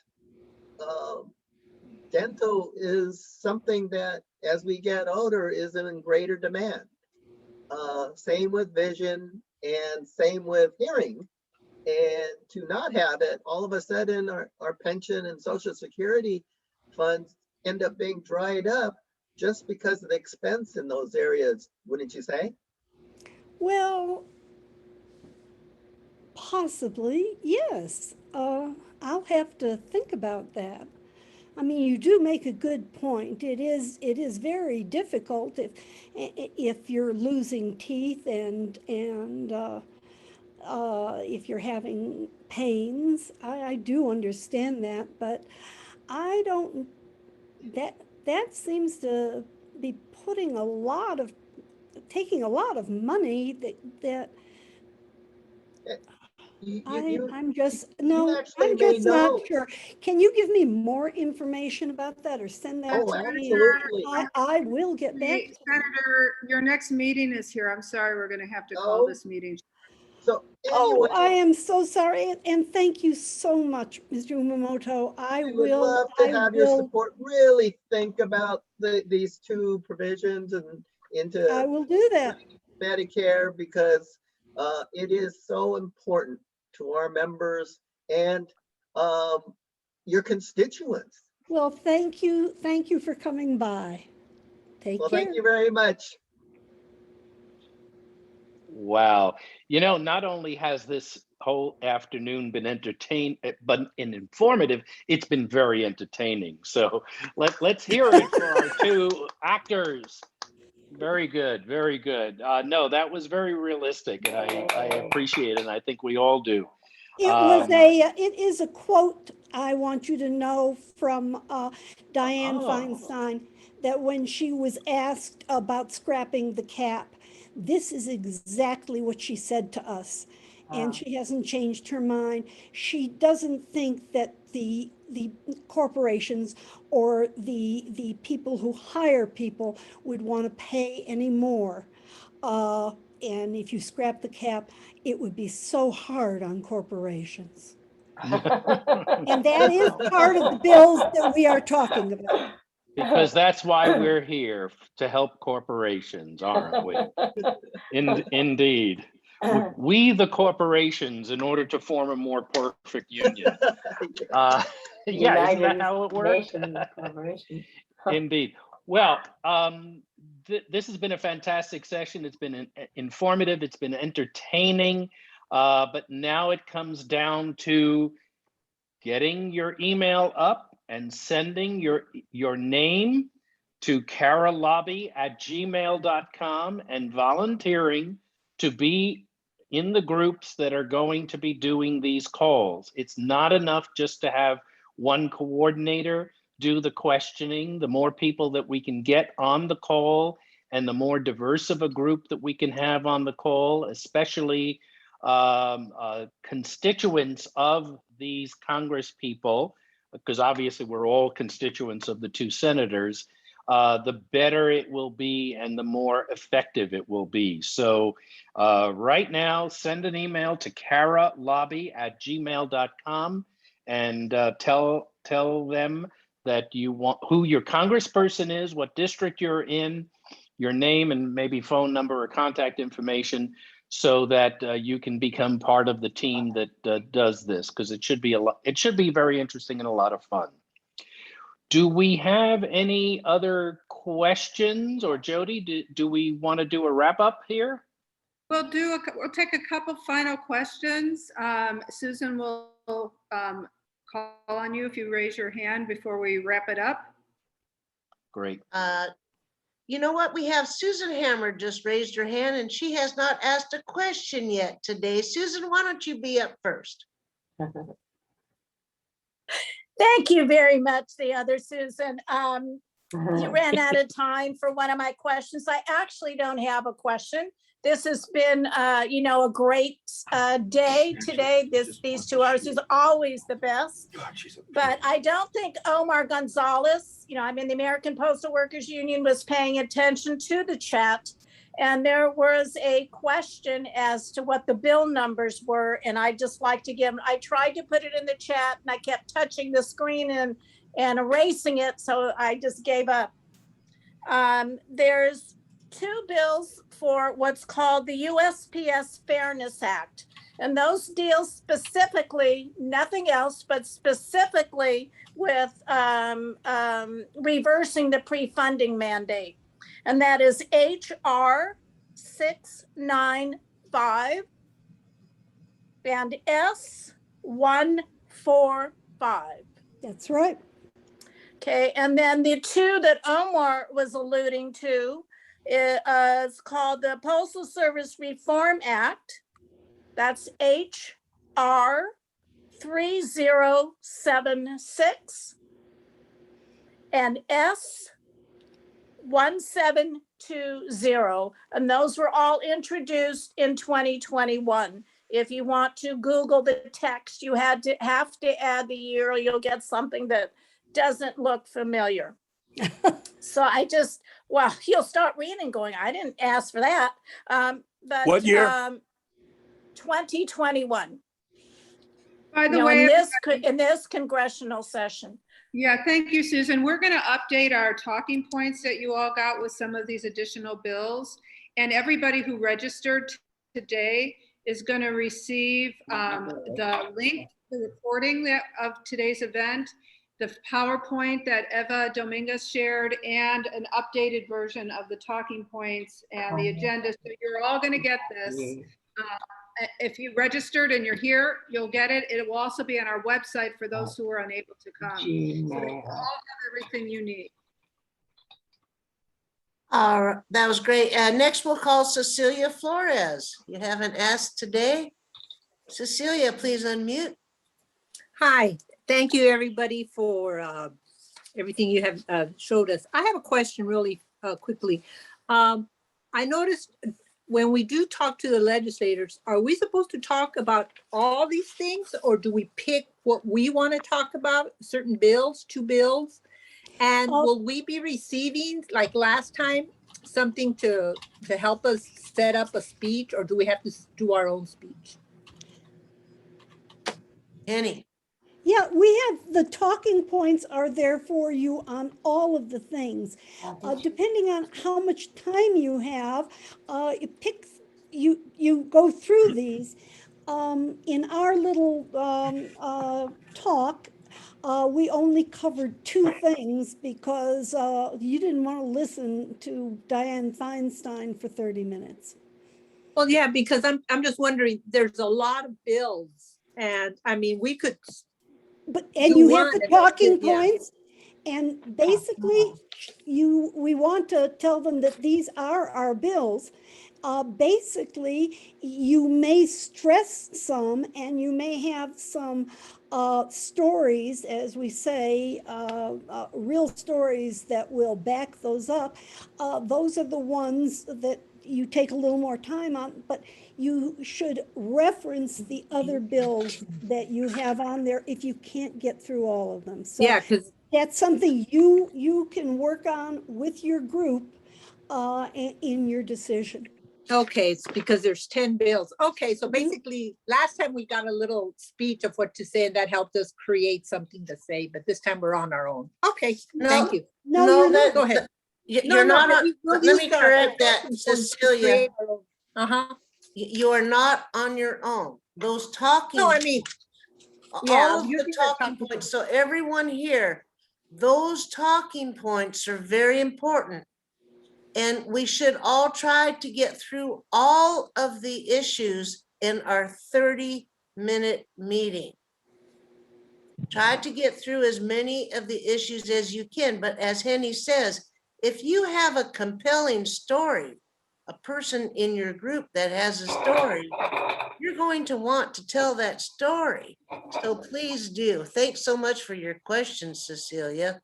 V: dental is something that, as we get older, is in greater demand. Same with vision and same with hearing. And to not have it, all of a sudden our pension and Social Security funds end up being dried up just because of the expense in those areas, wouldn't you say?
U: Well, possibly, yes. I'll have to think about that. I mean, you do make a good point. It is very difficult if you're losing teeth, and if you're having pains. I do understand that, but I don't, that seems to be putting taking a lot of money that I'm just not sure. Can you give me more information about that or send that to me? I will get back.
I: Senator, your next meeting is here. I'm sorry, we're going to have to call this meeting.
V: So
U: anyway. I am so sorry, and thank you so much, Mr. Umamoto. I
V: would love to have your support. Really think about these two provisions and into.
U: I will do that.
V: Medicare, because it is so important to our members and your constituents.
U: Well, thank you. Thank you for coming by. Take care.
V: Thank you very much.
A: Wow. You know, not only has this whole afternoon been entertaining, but informative, it's been very entertaining. So let's hear it for our two actors. Very good, very good. No, that was very realistic, and I appreciate it, and I think we all do.
U: It is a quote, I want you to know, from Dianne Feinstein, that when she was asked about scrapping the cap, this is exactly what she said to us. And she hasn't changed her mind. She doesn't think that the corporations or the people who hire people would want to pay any more. And if you scrap the cap, it would be so hard on corporations. And that is part of the bills that we are talking about.
A: Because that's why we're here, to help corporations, aren't we? Indeed. We, the corporations, in order to form a more perfect union. Yeah, isn't that how it works? Indeed. Well, this has been a fantastic session. It's been informative. It's been entertaining. But now it comes down to getting your email up and sending your name to caralobby@gmail.com and volunteering to be in the groups that are going to be doing these calls. It's not enough just to have one coordinator do the questioning. The more people that we can get on the call and the more diverse of a group that we can have on the call, especially constituents of these Congress people, because obviously we're all constituents of the two senators, the better it will be and the more effective it will be. So right now, send an email to caralobby@gmail.com and tell them that you want, who your congressperson is, what district you're in, your name and maybe phone number or contact information, so that you can become part of the team that does this, because it should be very interesting and a lot of fun. Do we have any other questions, or Jody, do we want to do a wrap up here?
I: We'll take a couple final questions. Susan will call on you if you raise your hand before we wrap it up.
A: Great.
B: You know what? We have Susan Hammer just raised her hand and she has not asked a question yet today. Susan, why don't you be up first?
S: Thank you very much, the other Susan. You ran out of time for one of my questions. I actually don't have a question. This has been, a great day today. These 2 hours is always the best. But I don't think Omar Gonzalez, the American Postal Workers Union, was paying attention to the chat. And there was a question as to what the bill numbers were. And I just like to I tried to put it in the chat and I kept touching the screen and erasing it. So I just gave up. There's 2 bills for what's called the USPS Fairness Act. And those deal specifically, nothing else, but specifically with reversing the pre-funding mandate. And that is HR 695 and S145.
U: That's right.
S: Okay, and then the 2 that Omar was alluding to is called the Postal Service Reform Act
D: That's HR 3076 and S 1720. And those were all introduced in 2021. If you want to Google the text, you have to add the year, or you'll get something that doesn't look familiar. So I just, well, you'll start reading going, I didn't ask for that. But
E: What year?
D: 2021.
I: By the way,
D: in this congressional session.
I: Yeah, thank you, Susan. We're going to update our talking points that you all got with some of these additional bills. And everybody who registered today is going to receive the link to the recording of today's event, the PowerPoint that Eva Dominguez shared, and an updated version of the talking points and the agenda. So you're all going to get this. If you registered and you're here, you'll get it. It will also be on our website for those who are unable to come. So you all have everything you need.
B: That was great. Next, we'll call Cecilia Flores. You haven't asked today. Cecilia, please unmute.
W: Hi, thank you everybody for everything you have showed us. I have a question really quickly. I noticed when we do talk to the legislators, are we supposed to talk about all these things, or do we pick what we want to talk about, certain bills, 2 bills? And will we be receiving, like last time, something to help us set up a speech, or do we have to do our own speech?
B: Annie.
U: Yeah, we have the talking points are there for you on all of the things. Depending on how much time you have, it picks, you go through these. In our little talk, we only covered 2 things because you didn't want to listen to Dianne Feinstein for 30 minutes.
W: Well, yeah, because I'm just wondering, there's a lot of bills, and I mean, we could.
U: And you have the talking points, and basically we want to tell them that these are our bills. Basically, you may stress some, and you may have some stories, as we say, real stories that will back those up. Those are the ones that you take a little more time on, but you should reference the other bills that you have on there if you can't get through all of them. So
W: yeah, because
U: that's something you can work on with your group in your decision.
W: Okay, it's because there's 10 bills. Okay, so basically last time we got a little speech of what to say, and that helped us create something to say, but this time we're on our own. Okay, thank you.
B: No,
W: go ahead.
B: You're not on, let me correct that, Cecilia.
W: Uh-huh.
B: You are not on your own. Those talking.
W: No, I mean,
B: all of the talking points. So everyone here, those talking points are very important. And we should all try to get through all of the issues in our 30-minute meeting. Try to get through as many of the issues as you can. But as Henny says, if you have a compelling story, a person in your group that has a story, you're going to want to tell that story. So please do. Thanks so much for your questions, Cecilia.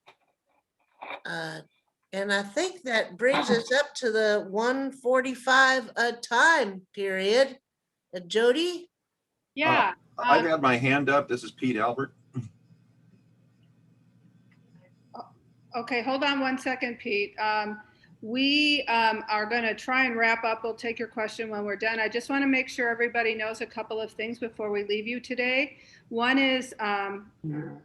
B: And I think that brings us up to the 1:45 time period. Jody?
I: Yeah.
R: I've had my hand up. This is Pete Albert.
I: Okay, hold on one second, Pete. We are going to try and wrap up. We'll take your question when we're done. I just want to make sure everybody knows a couple of things before we leave you today. One is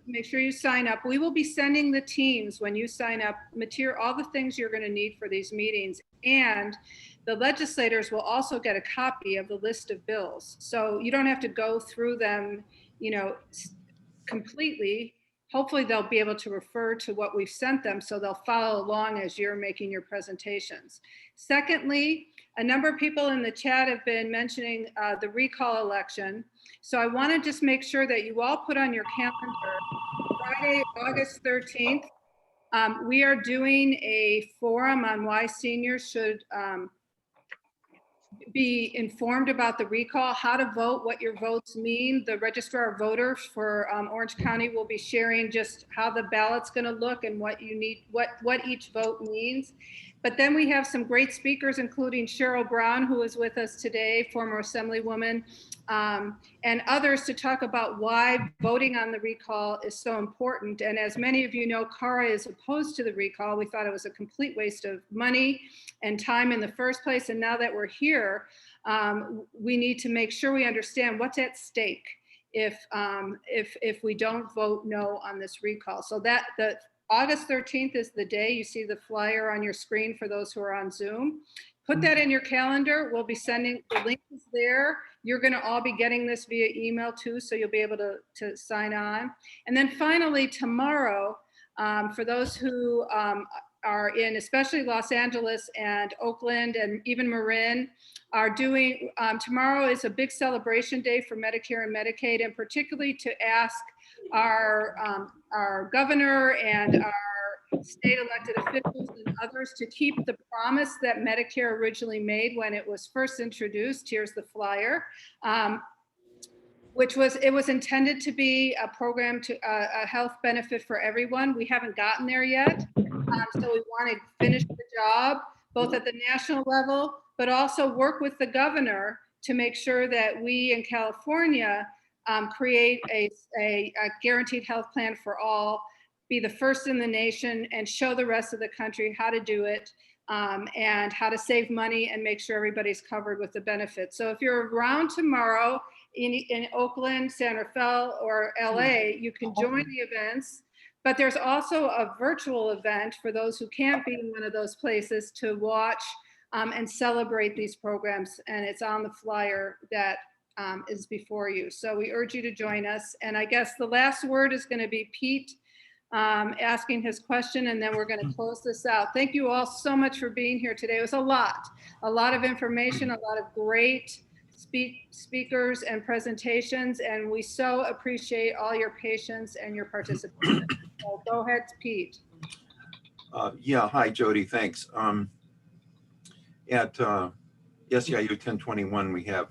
I: make sure you sign up. We will be sending the teams when you sign up material, all the things you're going to need for these meetings. And the legislators will also get a copy of the list of bills. So you don't have to go through them, completely. Hopefully they'll be able to refer to what we've sent them, so they'll follow along as you're making your presentations. Secondly, a number of people in the chat have been mentioning the recall election. So I want to just make sure that you all put on your calendar Friday, August 13th. We are doing a forum on why seniors should be informed about the recall, how to vote, what your votes mean. The registrar of voters for Orange County will be sharing just how the ballot's going to look and what you need, what each vote means. But then we have some great speakers, including Cheryl Brown, who is with us today, former Assemblywoman, and others to talk about why voting on the recall is so important. And as many of you know, CARA is opposed to the recall. We thought it was a complete waste of money and time in the first place. And now that we're here, we need to make sure we understand what's at stake if we don't vote no on this recall. So that the August 13th is the day. You see the flyer on your screen for those who are on Zoom. Put that in your calendar. We'll be sending, the link is there. You're gonna all be getting this via email too, so you'll be able to sign on. And then finally tomorrow, for those who are in especially Los Angeles and Oakland and even Marin, are doing, tomorrow is a big celebration day for Medicare and Medicaid, and particularly to ask our governor and our state elected officials and others to keep the promise that Medicare originally made when it was first introduced. Here's the flyer, which was, it was intended to be a program to a health benefit for everyone. We haven't gotten there yet. So we want to finish the job, both at the national level, but also work with the governor to make sure that we in California create a guaranteed health plan for all, be the first in the nation, and show the rest of the country how to do it, and how to save money and make sure everybody's covered with the benefits. So if you're around tomorrow in Oakland, San Rafael, or LA, you can join the events. But there's also a virtual event for those who can't be in one of those places to watch and celebrate these programs. And it's on the flyer that is before you. So we urge you to join us. And I guess the last word is going to be Pete asking his question, and then we're going to close this out. Thank you all so much for being here today. It was a lot of information, a lot of great speakers and presentations, and we so appreciate all your patience and your participation. So go ahead, Pete.
R: Yeah, hi, Jody, thanks. At SEIU 1021, we have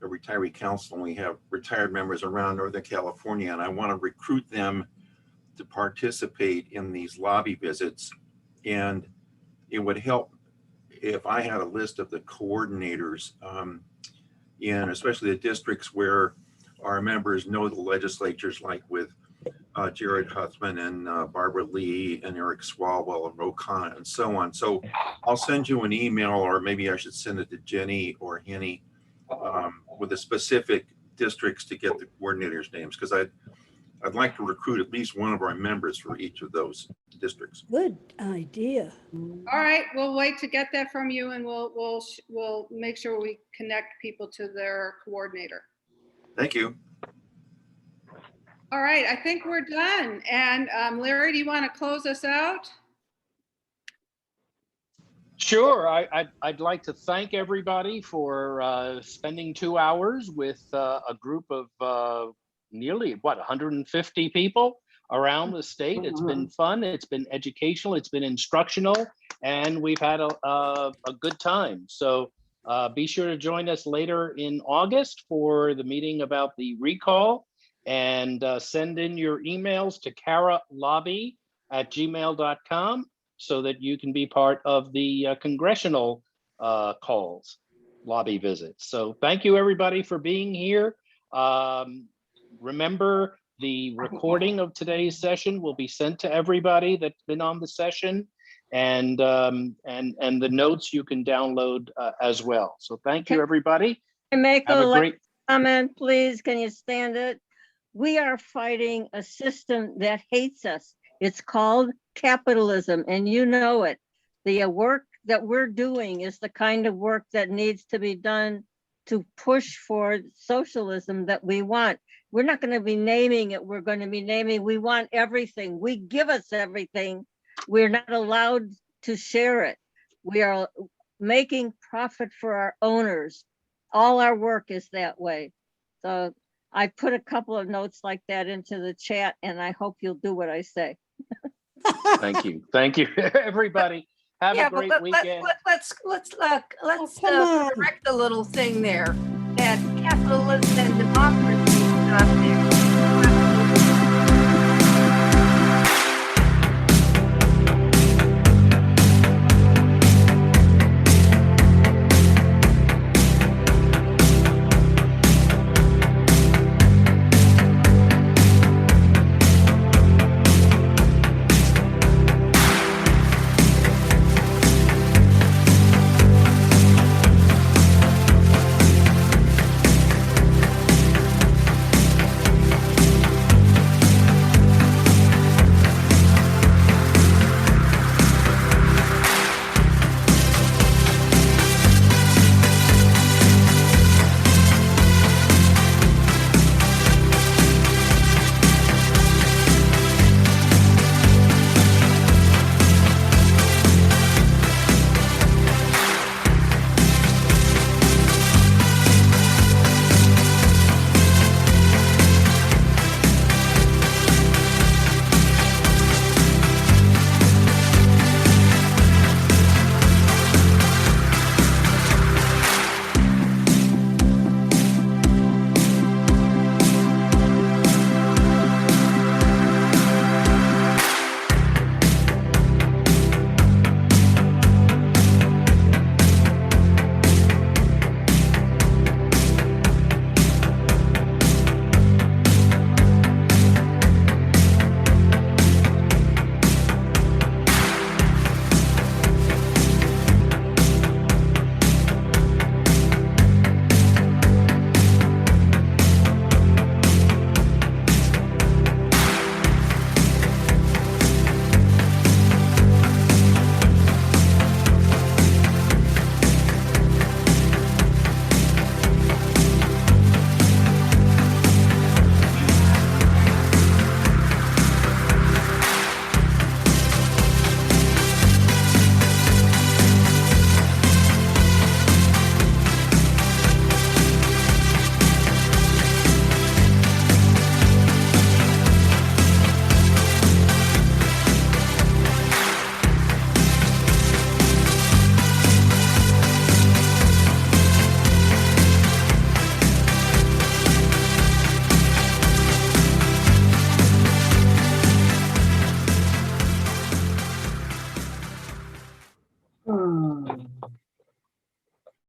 R: a retiree council, and we have retired members around Northern California, and I want to recruit them to participate in these lobby visits. And it would help if I had a list of the coordinators in especially the districts where our members know the legislatures, like with Jared Huffman and Barbara Lee and Eric Swalwell and Ro Khanna and so on. So I'll send you an email, or maybe I should send it to Jenny or Henny with the specific districts to get the coordinators' names, because I'd like to recruit at least one of our members for each of those districts.
U: Good idea.
I: All right, we'll wait to get that from you, and we'll make sure we connect people to their coordinator.
R: Thank you.
I: All right, I think we're done. And Larry, do you want to close us out?
A: Sure. I'd like to thank everybody for spending 2 hours with a group of nearly, 150 people around the state. It's been fun. It's been educational. It's been instructional. And we've had a good time. So be sure to join us later in August for the meeting about the recall. And send in your emails to caralobby@gmail.com so that you can be part of the congressional calls, lobby visits. So thank you, everybody, for being here. Remember, the recording of today's session will be sent to everybody that's been on the session, and the notes you can download as well. So thank you, everybody.
C: Can I make
A: Have a great
C: comment, please? Can you stand it? We are fighting a system that hates us. It's called capitalism, and you know it. The work that we're doing is the kind of work that needs to be done to push for socialism that we want. We're not going to be naming it. We're going to be naming, we want everything. We give us everything. We're not allowed to share it. We are making profit for our owners. All our work is that way. So I put a couple of notes like that into the chat, and I hope you'll do what I say.
A: Thank you. Thank you, everybody. Have
S: Yeah,
A: a
S: but
A: great weekend.
S: let's
U: come on.
S: correct the little thing there, that capitalism and democracy is not there.